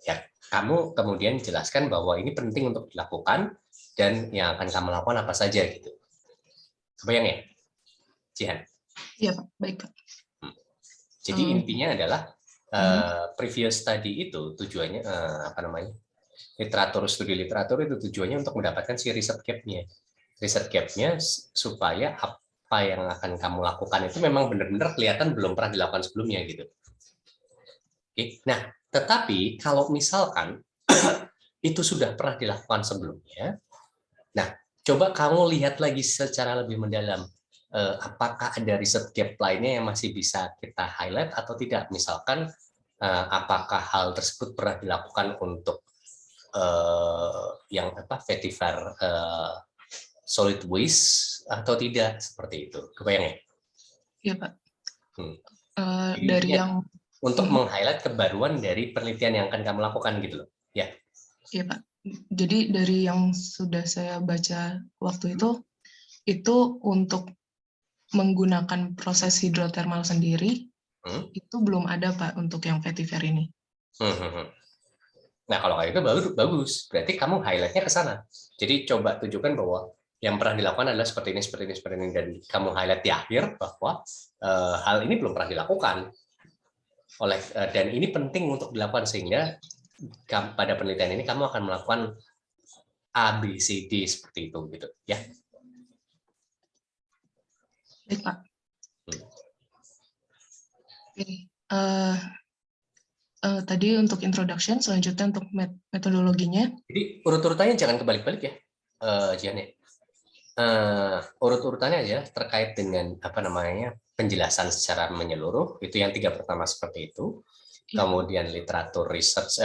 ya kamu kemudian jelaskan bahwa ini penting untuk dilakukan dan yang akan kamu lakukan apa saja gitu. Kebayang ya, Jihan? Iya, Pak. Baik, Pak. Jadi intinya adalah previous study itu tujuannya apa namanya? Studi literatur itu tujuannya untuk mendapatkan si riset gap-nya. Riset gap-nya supaya apa yang akan kamu lakukan itu memang benar-benar kelihatan belum pernah dilakukan sebelumnya gitu. Oke. Nah, tetapi kalau misalkan itu sudah pernah dilakukan sebelumnya, nah coba kamu lihat lagi secara lebih mendalam apakah ada riset gap lainnya yang masih bisa kita highlight atau tidak. Misalkan apakah hal tersebut pernah dilakukan untuk yang apa Vetiver solid waste atau tidak, seperti itu. Kebayang ya? Iya, Pak. Dari yang untuk meng-highlight kebaruan dari penelitian yang akan kamu lakukan gitu loh. Ya. Iya, Pak. Jadi dari yang sudah saya baca waktu itu untuk menggunakan proses hidrotermal sendiri itu belum ada, Pak, untuk yang Vetiver ini. Nah, kalau kayak itu bagus. Berarti kamu highlight-nya ke sana. Jadi coba tunjukkan bahwa yang pernah dilakukan adalah seperti ini, dan kamu highlight di akhir bahwa hal ini belum pernah dilakukan dan ini penting untuk dilakukan sehingga pada penelitian ini kamu akan melakukan A, B, C, D seperti itu gitu ya. Baik, Pak. Tadi untuk introduction, selanjutnya untuk metodologinya. Jadi urut-urutannya jangan kebalik-balik ya, Jihan ya. Urut-urutannya aja terkait dengan apa namanya penjelasan secara menyeluruh itu yang 3 pertama seperti itu. Kemudian literatur research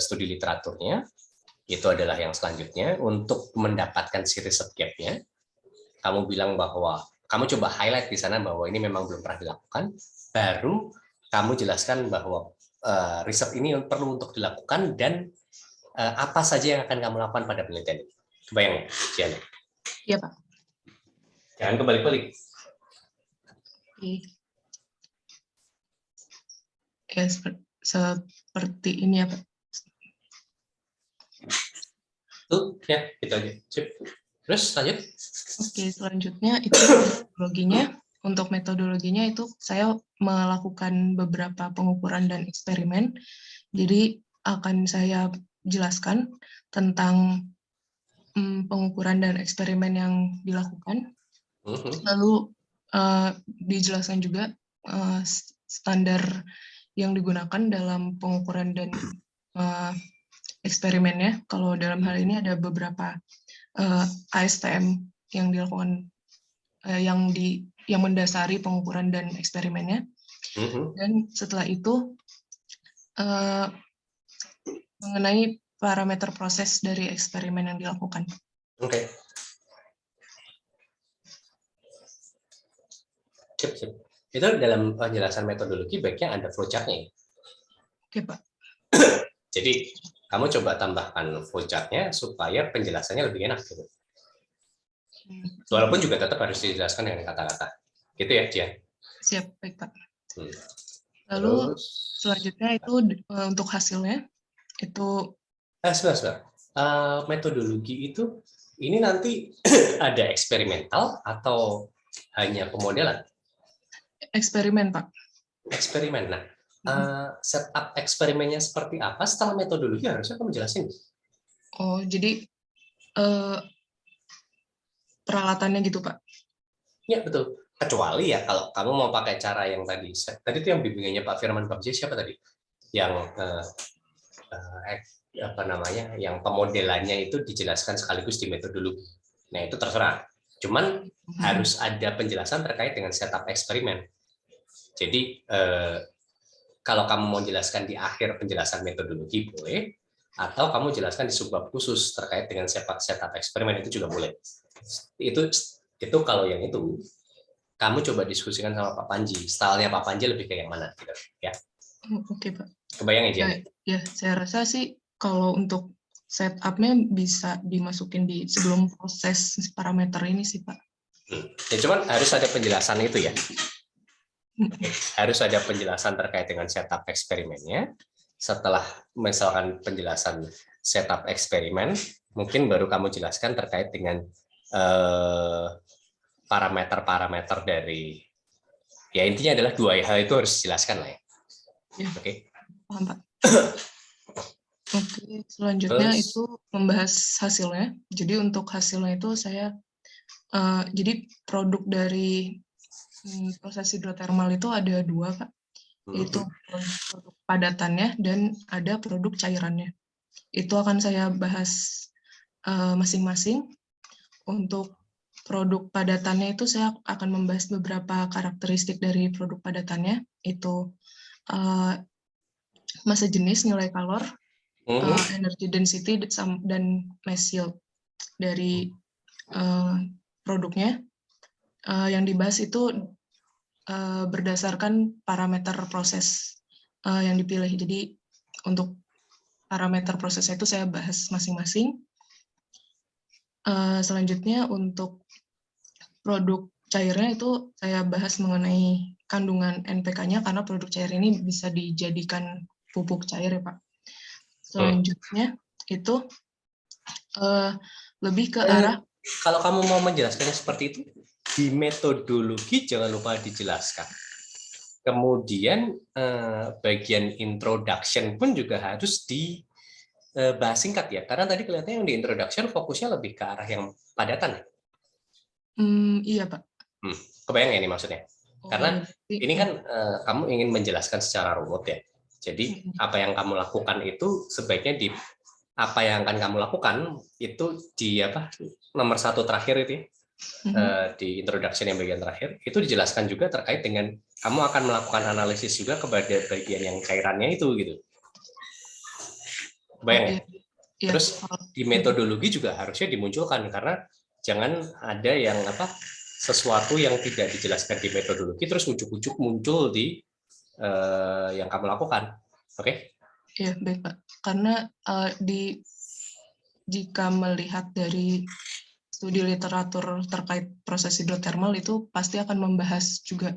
studi literaturnya itu adalah yang selanjutnya untuk mendapatkan si riset gap-nya. Kamu bilang bahwa kamu coba highlight di sana bahwa ini memang belum pernah dilakukan, baru kamu jelaskan bahwa riset ini perlu untuk dilakukan dan apa saja yang akan kamu lakukan pada penelitian ini. Kebayang ya, Jihan? Iya, Pak. Jangan kebalik-balik. Ya, seperti ini ya, Pak. Tuh, ya, gitu aja. Sip. Terus lanjut. Oke, selanjutnya itu metodologinya. Untuk metodologinya itu saya melakukan beberapa pengukuran dan eksperimen. Jadi akan saya jelaskan tentang pengukuran dan eksperimen yang dilakukan. Lalu dijelaskan juga standar yang digunakan dalam pengukuran dan eksperimennya. Kalau dalam hal ini ada beberapa ASTM yang dilakukan yang mendasari pengukuran dan eksperimennya. Dan setelah itu mengenai parameter proses dari eksperimen yang dilakukan. Oke. Sip. Itu dalam penjelasan metodologi baiknya ada flowchart-nya. Oke, Pak. Jadi kamu coba tambahkan flowchart-nya supaya penjelasannya lebih enak gitu. Walaupun juga tetap harus dijelaskan dengan kata-kata. Gitu ya, Jian? Siap, baik, Pak. Lalu selanjutnya itu untuk hasilnya itu sebentar. Metodologi itu ini nanti ada eksperimental atau hanya pemodelan? eksperimen, Pak. Eksperimen. Nah, setup eksperimennya seperti apa setelah metodologi harusnya kamu jelasin. Oh, jadi peralatannya gitu, Pak? Ya, betul. Kecuali ya kalau kamu mau pakai cara yang tadi itu yang bimbingannya Pak Firman Bagja siapa tadi? Yang yang pemodelannya itu dijelaskan sekaligus di metodologi. Nah, itu terserah. Cuman harus ada penjelasan terkait dengan setup eksperimen. Jadi kalau kamu mau jelaskan di akhir penjelasan metodologi boleh, atau kamu jelaskan di subbab khusus terkait dengan setup eksperimen itu juga boleh. Itu kalau yang itu kamu coba diskusikan sama Pak Panji. Stylenya Pak Panji lebih kayak yang mana gitu ya. Oke, Pak. Kebayang ya, Jen? Ya, saya rasa sih kalau untuk setupnya bisa dimasukin di sebelum proses parameter ini sih, Pak. Ya, cuman harus ada penjelasan itu ya. Harus ada penjelasan terkait dengan setup eksperimennya. Setelah misalkan penjelasan setup eksperimen, mungkin baru kamu jelaskan terkait dengan parameter-parameter dari, ya intinya adalah dua hal itu harus dijelaskan lah ya. Oke. Paham, Pak. Oke, selanjutnya itu membahas hasilnya. Jadi untuk hasilnya itu saya, jadi produk dari proses hidrotermal itu ada dua, Pak. Yaitu produk padatannya dan ada produk cairannya. Itu akan saya bahas masing-masing. Untuk produk padatannya itu saya akan membahas beberapa karakteristik dari produk padatannya. Itu massa jenis, nilai kalor, energy density, dan mass yield dari produknya. Yang dibahas itu berdasarkan parameter proses yang dipilih. Jadi untuk parameter prosesnya itu saya bahas masing-masing. Selanjutnya untuk produk cairnya itu saya bahas mengenai kandungan NPK-nya karena produk cair ini bisa dijadikan pupuk cair ya, Pak. Selanjutnya itu lebih ke arah. Kalau kamu mau menjelaskannya seperti itu, di metodologi jangan lupa dijelaskan. Kemudian bagian introduction pun juga harus dibahas singkat ya, karena tadi kelihatannya yang di introduction fokusnya lebih ke arah yang padatan ya. Iya, Pak. Kebayang ya ini maksudnya? Karena ini kan kamu ingin menjelaskan secara runut ya. Jadi apa yang kamu lakukan itu sebaiknya apa yang akan kamu lakukan itu di nomor 1 terakhir itu ya, di introduction yang bagian terakhir itu dijelaskan juga terkait dengan kamu akan melakukan analisis juga kepada bagian yang cairannya itu gitu. Bayang ya? Terus di metodologi juga harusnya dimunculkan karena jangan ada yang sesuatu yang tidak dijelaskan di metodologi terus ujuk-ujuk muncul di yang kamu lakukan. Oke? Iya, baik, Pak. Karena jika melihat dari studi literatur terkait proses hidrotermal itu pasti akan membahas juga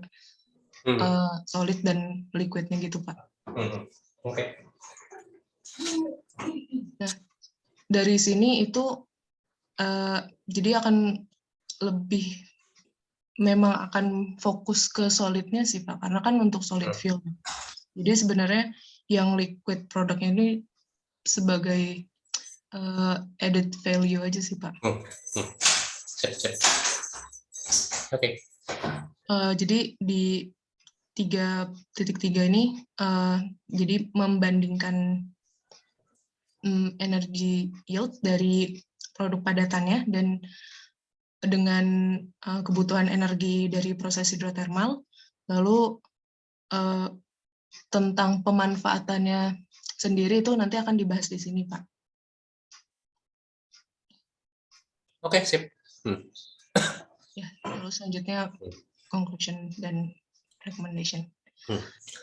solid dan liquidnya gitu, Pak. Oke. Nah, dari sini itu jadi akan lebih memang akan fokus ke solidnya sih, Pak, karena kan untuk solid fuel. Jadi sebenarnya yang liquid produknya ini sebagai added value aja sih, Pak. Oke. Jadi di 3.3 ini jadi membandingkan energy yield dari produk padatannya dan dengan kebutuhan energi dari proses hidrotermal, lalu tentang pemanfaatannya sendiri itu nanti akan dibahas di sini, Pak. Oke, sip. Ya, terus selanjutnya conclusion dan recommendation.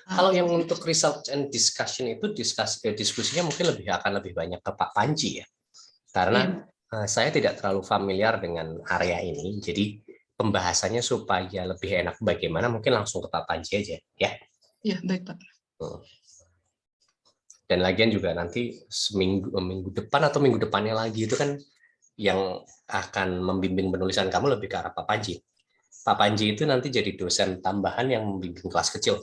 Kalau yang untuk research and discussion itu diskusinya mungkin akan lebih banyak ke Pak Panji ya, karena saya tidak terlalu familiar dengan area ini, jadi pembahasannya supaya lebih enak bagaimana mungkin langsung ke Pak Panji aja ya. Iya, baik Pak. Dan lagian juga nanti minggu depan atau minggu depannya lagi itu kan yang akan membimbing penulisan kamu lebih ke arah Pak Panji. Pak Panji itu nanti jadi dosen tambahan yang membimbing kelas kecil,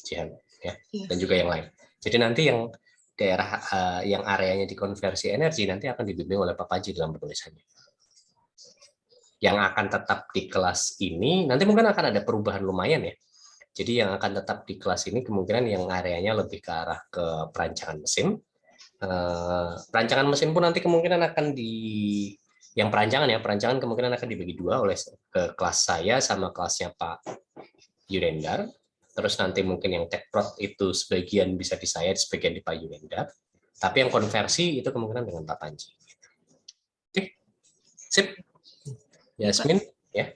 Jihan, ya, dan juga yang lain. Jadi nanti yang daerah yang areanya dikonversi energi nanti akan dibimbing oleh Pak Panji dalam penulisannya. Yang akan tetap di kelas ini nanti mungkin akan ada perubahan lumayan ya. Jadi yang akan tetap di kelas ini kemungkinan yang areanya lebih ke arah ke perancangan mesin. Perancangan mesin pun nanti kemungkinan akan yang perancangan kemungkinan akan dibagi dua oleh ke kelas saya sama kelasnya Pak Yurendar. Terus nanti mungkin yang tekprot itu sebagian bisa di saya, sebagian di Pak Yurendar. Tapi yang konversi itu kemungkinan dengan Pak Panji. Oke, sip. Yasmin, ya.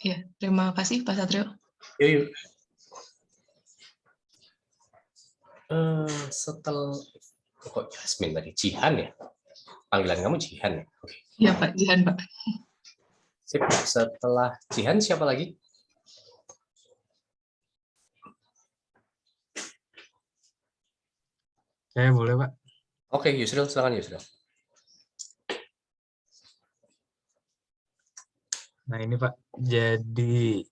Iya, terima kasih Pak Satrio. Yuk. Setelah kok Yasmin tadi Jihan ya? Panggilan kamu Jihan ya? Oke. Iya Pak, Jihan Pak. Sip. Setelah Jihan siapa lagi? Saya boleh, Pak. Oke, Yusril, silakan Yusril. Nah ini Pak, jadi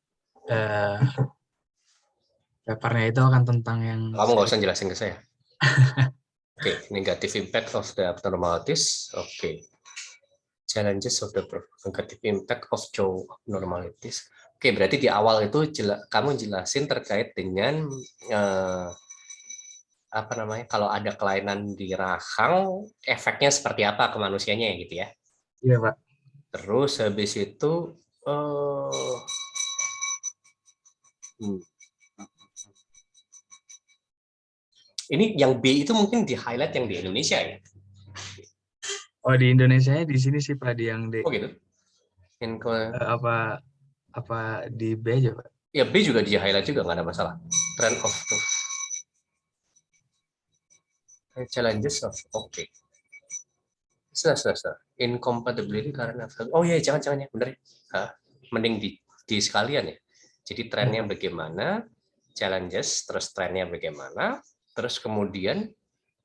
papernya itu akan tentang yang... Kamu nggak usah jelasin ke saya. Oke, negative impact of the abnormalities. Oke. Challenges of the negative impact of Joe abnormalities. Oke, berarti di awal itu kamu jelasin terkait dengan apa namanya, kalau ada kelainan di rahang, efeknya seperti apa ke manusianya ya gitu ya? Iya Pak. Terus habis itu ini yang B itu mungkin di highlight yang di Indonesia ya? Oh di Indonesia di sini sih Pak, di yang D. Oh gitu. Apa di B aja Pak? Ya B juga di highlight juga, nggak ada masalah. Trend of challenges of Sudah. Incompatibility karena jangan ya, bener ya. Mending di sekalian ya. Jadi trennya bagaimana, challenges, terus trennya bagaimana, terus kemudian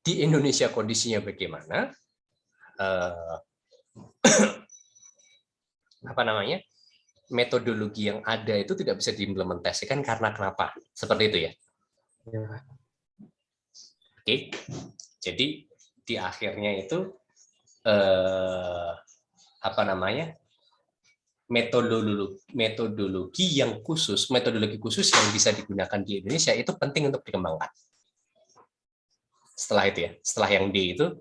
di Indonesia kondisinya bagaimana, apa namanya, metodologi yang ada itu tidak bisa diimplementasikan karena kenapa, seperti itu ya. Iya. Oke, jadi di akhirnya itu apa namanya, metodologi khusus yang bisa digunakan di Indonesia itu penting untuk dikembangkan. Setelah itu ya, setelah yang D itu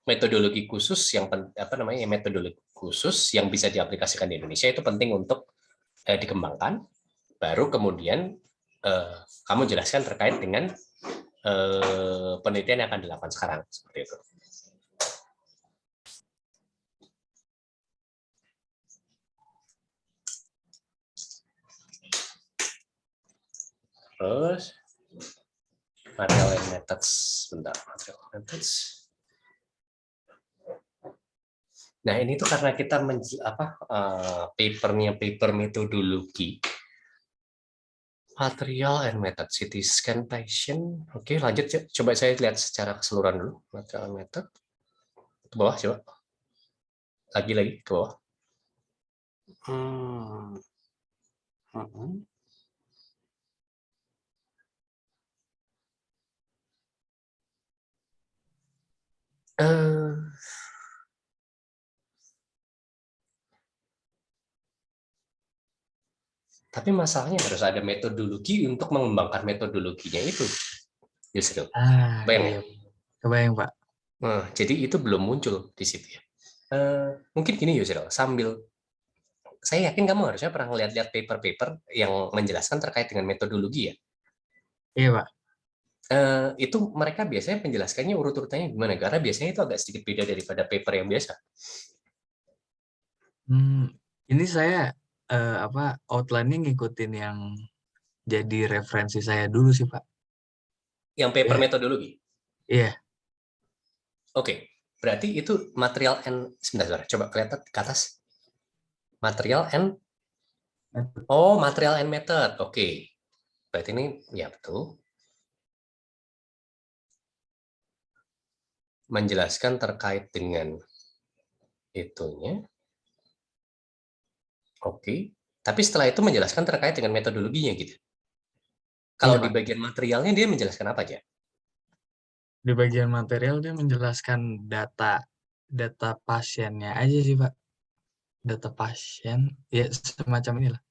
metodologi khusus yang bisa diaplikasikan di Indonesia itu penting untuk dikembangkan. Baru kemudian kamu jelaskan terkait dengan penelitian yang akan dilakukan sekarang, seperti itu. Terus material and methods, material methods. Nah ini tuh karena kita paper metodologi, material and method, CT scan patient. Oke, lanjut ya. Coba saya lihat secara keseluruhan dulu. Material and method. Ke bawah coba. Lagi ke bawah. Tapi masalahnya harus ada metodologi untuk mengembangkan metodologinya itu. Justru. Bayang ya? Iya. Kebayang, Pak. Nah, jadi itu belum muncul di situ ya. Mungkin gini Yusril, sambil saya yakin kamu harusnya pernah lihat-lihat paper-paper yang menjelaskan terkait dengan metodologi ya. Iya, Pak. Itu mereka biasanya penjelaskannya urut-urutannya gimana? Karena biasanya itu agak sedikit beda daripada paper yang biasa. Ini saya outline-nya ngikutin yang jadi referensi saya dulu sih, Pak. Yang paper metodologi. Iya. Oke, berarti itu material and sebentar, coba kelihatan ke atas. Material and material and method. Oke. Berarti ini ya betul. Menjelaskan terkait dengan itunya. Oke. Tapi setelah itu menjelaskan terkait dengan metodologinya gitu. Kalau Iya, di Pak. bagian materialnya dia menjelaskan apa aja? Di bagian material dia menjelaskan data pasiennya aja sih, Pak. Data pasien, ya semacam inilah.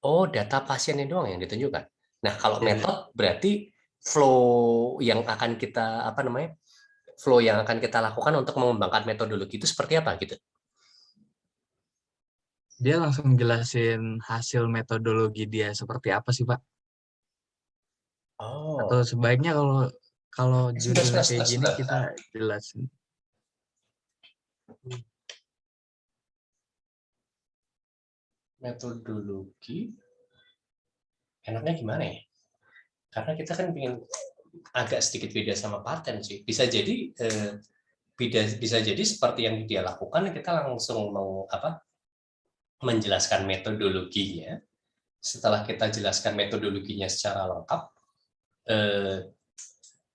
Oh, data pasiennya doang yang ditunjukkan. Nah, kalau Ya. metode berarti flow yang akan kita flow yang akan kita lakukan untuk mengembangkan metodologi itu seperti apa gitu? Dia langsung jelasin hasil metodologi dia seperti apa sih, Pak? Oh. Atau sebaiknya kalau judulnya Sebentar, kayak gini sebentar. kita jelasin. Metodologi enaknya gimana ya? Karena kita kan ingin agak sedikit beda sama paten sih. Bisa jadi bisa jadi seperti yang dia lakukan, kita langsung menjelaskan metodologinya. Setelah kita jelaskan metodologinya secara lengkap,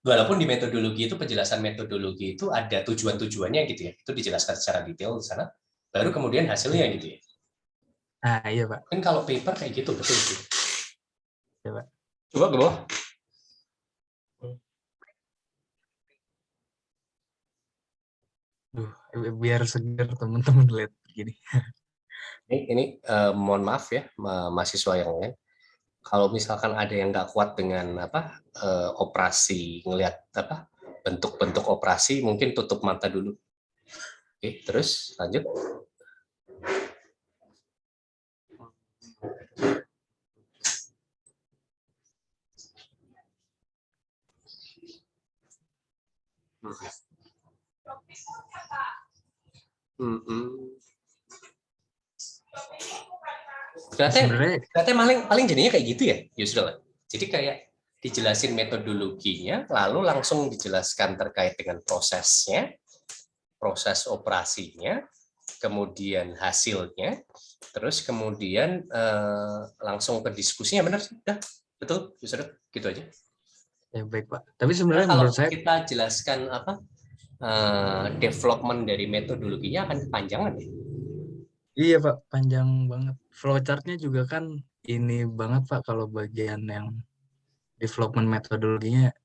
walaupun di metodologi itu penjelasan metodologi itu ada tujuan-tujuannya gitu ya, itu dijelaskan secara detail di sana. Baru kemudian hasilnya gitu ya. Nah, iya, Pak. Mungkin kalau paper kayak gitu betul sih. Coba. Coba ke bawah. Biar segar teman-teman lihat begini. Ini mohon maaf ya mahasiswa yang lain. Kalau misalkan ada yang nggak kuat dengan operasi, ngelihat bentuk-bentuk operasi, mungkin tutup mata dulu. Oke, terus lanjut. Ternyata paling jadinya kayak gitu ya, Yusril. Jadi kayak dijelasin metodologinya, lalu langsung dijelaskan terkait dengan prosesnya, proses operasinya, kemudian hasilnya, terus kemudian langsung ke diskusinya, benar sih? Betul, Yusril? Gitu aja. Ya, baik, Pak. Tapi sebenarnya kalau menurut saya kita jelaskan development dari metodologinya akan kepanjangan ya. iya, Pak, panjang banget. Flowchart-nya juga kan ini banget, Pak, kalau bagian yang development metodologinya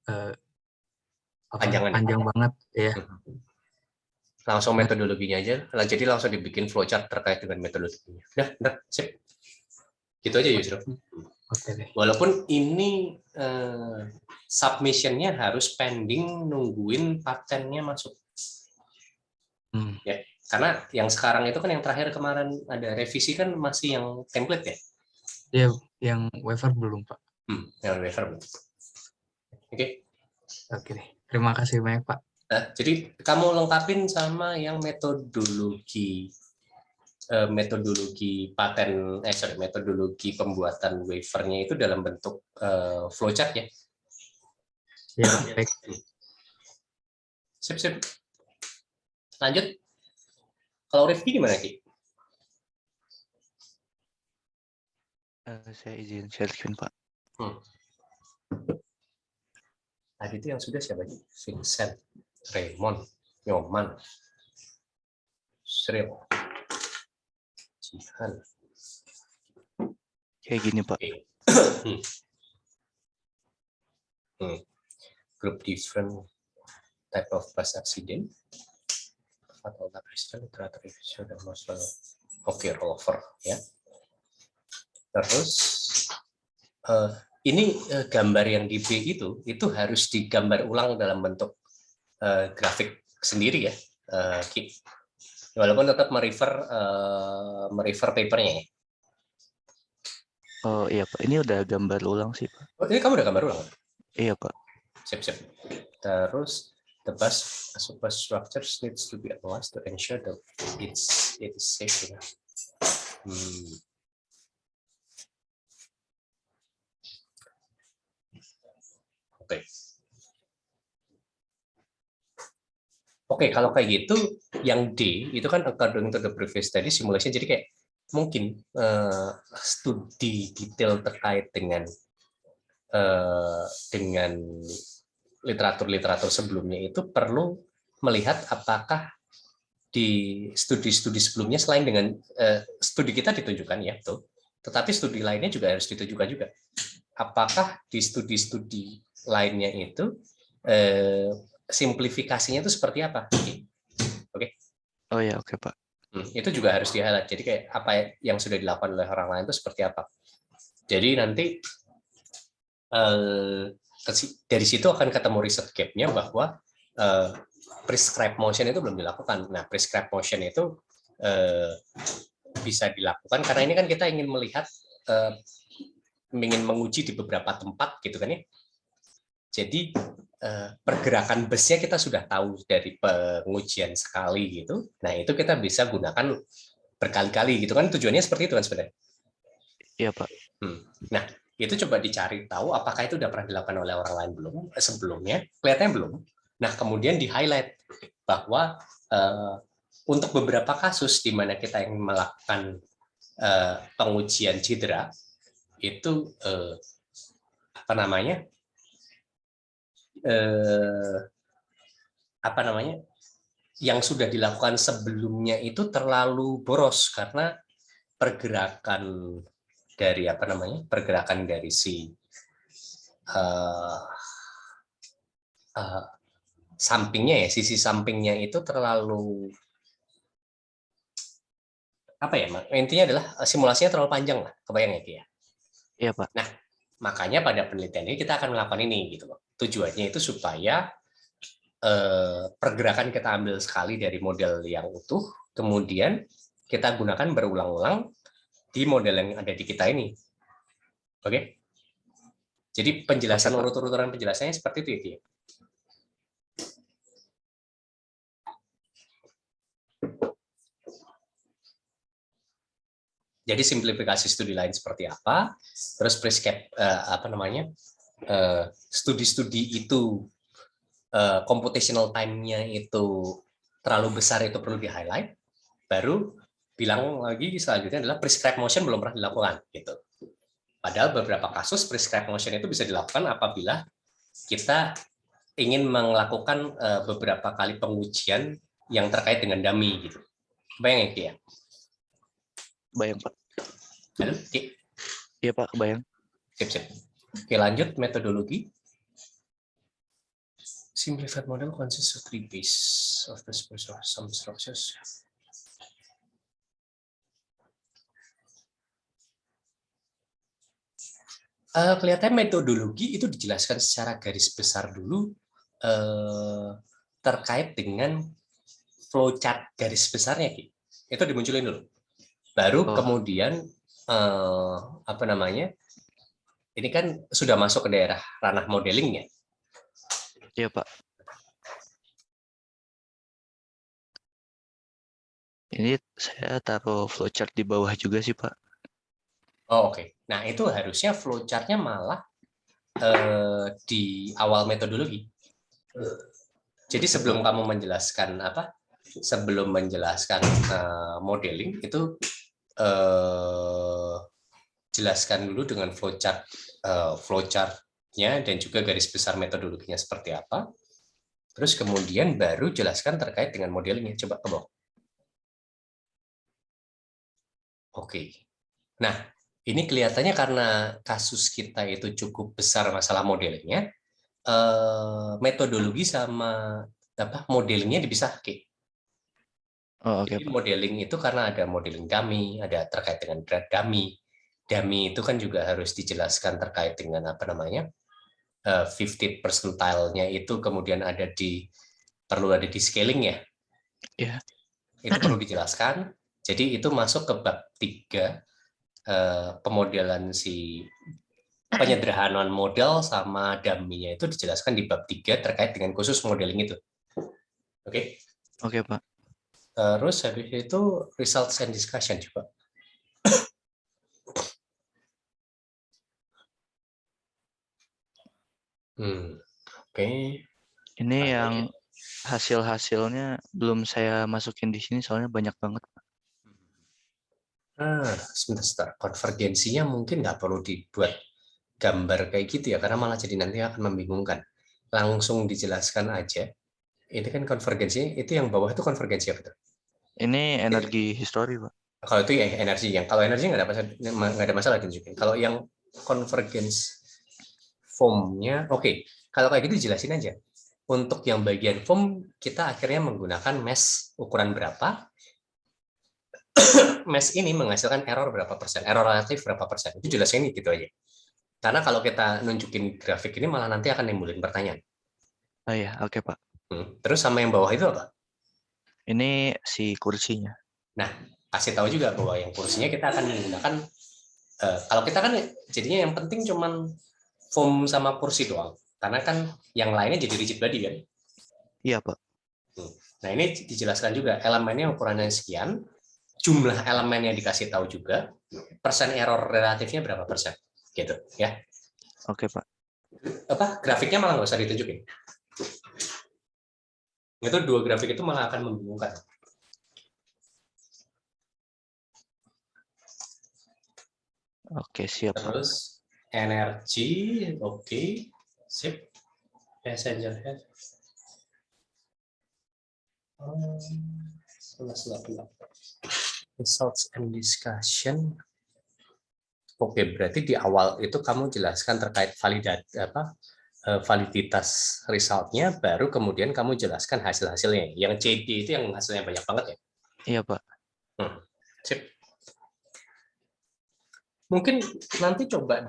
panjang banget ya. Langsung metodologinya aja, jadi langsung dibikin flowchart terkait dengan metodologinya. Udah, sip. Gitu aja Yusro. Oke deh. Walaupun ini submission-nya harus pending nungguin patennya masuk. Ya, karena yang sekarang itu kan yang terakhir kemarin ada revisi kan masih yang template ya? Iya, yang waiver belum, Pak. Yang waiver belum. Oke. Oke deh. Terima kasih banyak, Pak. Nah, jadi kamu lengkapin sama yang metodologi paten, metodologi pembuatan waivernya itu dalam bentuk flowchart ya? Ya, baik. Sip. Lanjut. Kalau Rifki gimana, Ki? Saya izin share screen, Pak. Tadi itu yang sudah siapa? Vincent, Raymond, Nyoman, Sril, Jihan. Kayak gini, Pak. Group different type of bus accident. Fatal accident, literature dan masalah. Oke, rollover ya. Terus ini gambar yang di B itu harus digambar ulang dalam bentuk grafik sendiri ya, walaupun tetap merefer papernya ya. Oh iya Pak, ini udah gambar ulang sih Pak. Oh, ini kamu udah gambar ulang? Iya Pak. Siap. Terus the bus superstructures needs to be analyzed to ensure that it is safe. Ya. Oke, kalau kayak gitu, yang D itu kan according to the previous study simulation, jadi kayak mungkin studi detail terkait dengan literatur sebelumnya itu perlu melihat apakah di studi-studi sebelumnya selain dengan studi kita ditunjukkan ya betul, tetapi studi lainnya juga harus ditunjukkan juga. Apakah di studi-studi lainnya itu simplifikasinya itu seperti apa? Oke. Oh ya, oke Pak. Itu juga harus di-highlight. Jadi kayak apa yang sudah dilakukan oleh orang lain itu seperti apa. Jadi nanti dari situ akan ketemu riset gap-nya bahwa prescribed motion itu belum dilakukan. Nah, prescribed motion itu bisa dilakukan karena ini kan kita ingin melihat, ingin menguji di beberapa tempat gitu kan ya. Jadi pergerakan busnya kita sudah tahu dari pengujian sekali gitu. Nah, itu kita bisa gunakan berkali-kali gitu kan, tujuannya seperti itu kan sebenarnya. Iya, Pak. Nah, itu coba dicari tahu apakah itu sudah pernah dilakukan oleh orang lain belum sebelumnya, kelihatannya belum. Nah, kemudian di-highlight bahwa untuk beberapa kasus di mana kita ingin melakukan pengujian cedera itu yang sudah dilakukan sebelumnya itu terlalu boros karena pergerakan dari si sampingnya ya, sisi sampingnya itu terlalu intinya adalah simulasinya terlalu panjang lah, kebayang ya Ki ya? Iya Pak. Nah, makanya pada penelitian ini kita akan melakukan ini gitu loh. Tujuannya itu supaya pergerakan kita ambil sekali dari model yang utuh, kemudian kita gunakan berulang-ulang di model yang ada di kita ini. Oke? Jadi penjelasan urut-urutan penjelasannya seperti itu ya, Ki. Jadi simplifikasi studi lain seperti apa, terus prescribe studi-studi itu computational time-nya itu terlalu besar, itu perlu di-highlight, baru bilang lagi selanjutnya adalah prescribed motion belum pernah dilakukan gitu. Padahal beberapa kasus prescribed motion itu bisa dilakukan apabila kita ingin melakukan beberapa kali pengujian yang terkait dengan dummy gitu. Bayang ya, ya? Bayang Pak. Halo, Ki? Iya Pak, bayang. Sip. Oke, lanjut metodologi. Simplified model consists of 3 pieces of the some structures. Kelihatannya metodologi itu dijelaskan secara garis besar dulu terkait dengan flowchart garis besarnya, Ki. Itu dimunculin dulu. Baru kemudian ini kan sudah masuk ke daerah ranah modelingnya. Iya Pak. Ini saya taruh flowchart di bawah juga sih Pak. Oh, oke. Nah, itu harusnya flowchart-nya malah di awal metodologi. Jadi sebelum kamu menjelaskan modeling itu jelaskan dulu dengan flowchart-nya dan juga garis besar metodologinya seperti apa. Terus kemudian baru jelaskan terkait dengan modelingnya. Coba ke bawah. Oke. Nah, ini kelihatannya karena kasus kita itu cukup besar masalah modelingnya, metodologi sama modelingnya dipisahkan. Oh, oke, Jadi modeling itu karena ada modeling dummy, ada terkait dengan grad dummy. dummy itu kan juga harus dijelaskan terkait dengan apa namanya 50 percentile-nya itu kemudian perlu ada di scaling ya. Iya. Itu perlu dijelaskan. Jadi itu masuk ke bab 3 pemodelan si penyederhanaan model sama dummy-nya itu dijelaskan di bab 3 terkait dengan khusus modeling itu. Oke. Oke, Pak. Terus habis itu results and discussion coba. Oke. Ini yang hasil-hasilnya belum saya masukin di sini soalnya banyak banget. Sebentar. Konvergensinya mungkin nggak perlu dibuat gambar kayak gitu ya, karena malah jadi nanti akan membingungkan. Langsung dijelaskan aja. Ini kan konvergensi, itu yang bawah itu konvergensi apa tuh? Ini energi histori, Pak. Kalau itu ya energi, kalau energi nggak ada masalah tunjukin. Kalau yang convergence foam-nya, oke. Kalau kayak gitu jelasin aja. Untuk yang bagian foam, kita akhirnya menggunakan mesh ukuran berapa. Mesh ini menghasilkan error berapa persen, error relatif berapa persen. Itu jelasin gitu aja. Karena kalau kita nunjukin grafik ini malah nanti akan nimbulin pertanyaan. Oh iya, oke, Pak. Terus sama yang bawah itu apa? Ini si kursinya. Nah, kasih tahu juga bahwa yang kursinya kita akan menggunakan, kalau kita kan jadinya yang penting cuman foam sama kursi doang. Karena kan yang lainnya jadi rigid body kan? Iya, Pak. Nah, ini dijelaskan juga elemennya ukurannya sekian, jumlah elemen yang dikasih tahu juga, persen error relatifnya berapa persen, gitu ya. Oke, Pak. Grafiknya malah nggak usah ditunjukin. Itu 2 grafik itu malah akan membingungkan. Oke, siap. Terus energi, oke, sip. Passenger head. Results and discussion. Oke, berarti di awal itu kamu jelaskan terkait validitas resultnya, baru kemudian kamu jelaskan hasil-hasilnya. Yang CD itu yang hasilnya banyak banget ya? Iya, Pak. Sip. Mungkin nanti coba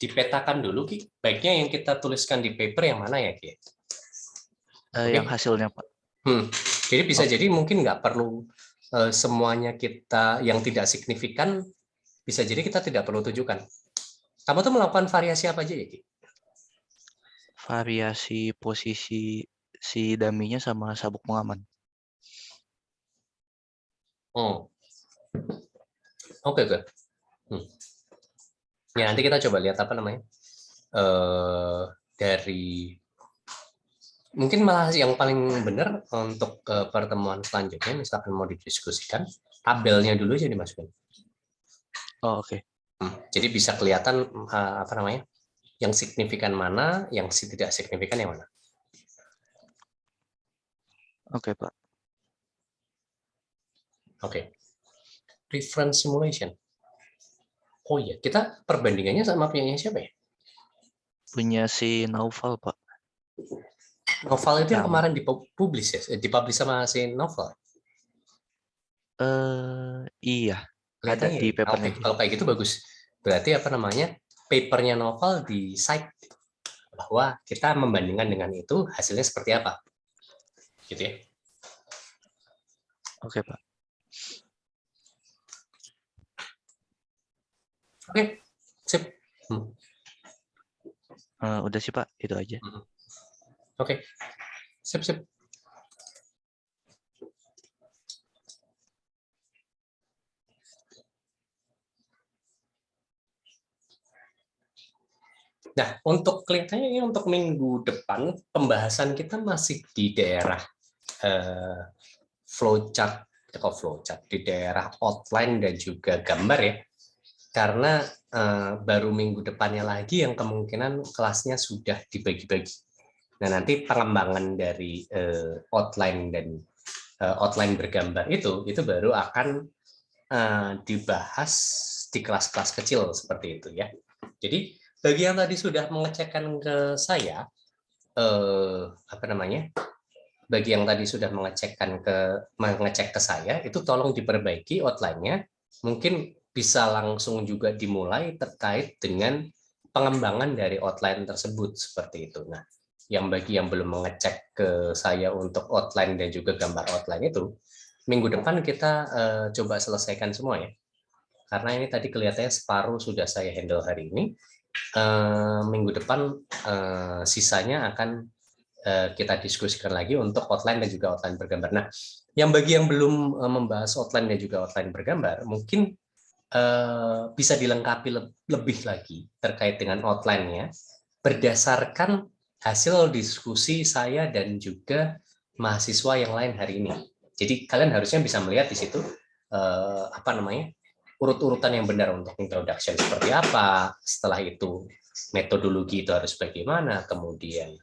dipetakan dulu, Ki. Baiknya yang kita tuliskan di paper yang mana ya, Ki? Yang hasilnya, Pak. Jadi bisa jadi mungkin nggak perlu semuanya kita yang tidak signifikan, bisa jadi kita tidak perlu tunjukkan. Kamu tuh melakukan variasi apa aja ya, Ki? Variasi posisi si dummy-nya sama sabuk pengaman. Oke. Ya, nanti kita coba lihat apa namanya. Dari mungkin malah yang paling benar untuk pertemuan selanjutnya, misalkan mau didiskusikan, tabelnya dulu aja dimasukin. Oh, oke. Jadi bisa kelihatan apa namanya, yang signifikan mana, yang tidak signifikan yang mana. Oke, Pak. Oke. Reference simulation. Oh iya, kita perbandingannya sama punyanya siapa ya? Punya si Naufal, Pak. Novel itu yang kemarin dipublish ya? Dipublish sama si Novel? Iya. Ada di papernya. Kalau kayak gitu bagus. Berarti apa namanya, papernya Novel di cite bahwa kita membandingkan dengan itu hasilnya seperti apa. Gitu ya. Oke, Pak. Oke, sip. Udah sih, Pak. Itu aja. Oke, sip. Nah, untuk kelihatannya ini untuk minggu depan, pembahasan kita masih di daerah flowchart, di daerah outline dan juga gambar ya. Karena baru minggu depannya lagi yang kemungkinan kelasnya sudah dibagi-bagi. Nah, nanti pengembangan dari outline dan outline bergambar itu baru akan dibahas di kelas-kelas kecil seperti itu ya. Jadi bagi yang tadi sudah mengecekkan ke saya, bagi yang tadi sudah mengecek ke saya, itu tolong diperbaiki outline-nya. Mungkin bisa langsung juga dimulai terkait dengan pengembangan dari outline tersebut seperti itu. Nah, bagi yang belum mengecek ke saya untuk outline dan juga gambar outline itu, minggu depan kita coba selesaikan semua ya. Karena ini tadi kelihatannya separuh sudah saya handle hari ini. Minggu depan sisanya akan kita diskusikan lagi untuk outline dan juga outline bergambar. Nah, bagi yang belum membahas outline dan juga outline bergambar, mungkin bisa dilengkapi lebih lagi terkait dengan outline-nya berdasarkan hasil diskusi saya dan juga mahasiswa yang lain hari ini. Jadi kalian harusnya bisa melihat di situ urut-urutan yang benar untuk introduction seperti apa, setelah itu metodologi itu harus bagaimana, kemudian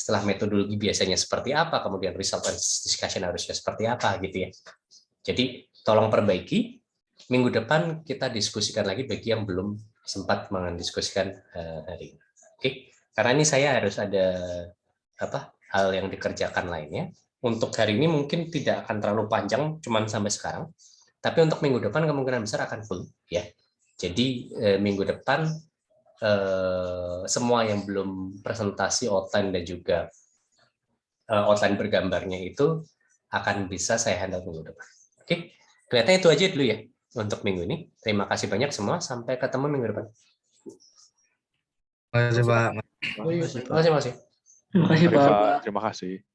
setelah metodologi biasanya seperti apa, kemudian result and discussion harusnya seperti apa gitu ya. Jadi tolong perbaiki, minggu depan kita diskusikan lagi bagi yang belum sempat mendiskusikan hari ini. Oke, karena ini saya harus ada hal yang dikerjakan lainnya. Untuk hari ini mungkin tidak akan terlalu panjang, cuman sampai sekarang. Tapi untuk minggu depan kemungkinan besar akan full ya. Jadi minggu depan semua yang belum presentasi outline dan juga outline bergambarnya itu akan bisa saya handle minggu depan. Oke, kelihatannya itu aja dulu ya untuk minggu ini. Terima kasih banyak semua. Sampai ketemu minggu depan. Terima kasih, Pak. Terima kasih. Terima kasih, Pak. Terima kasih.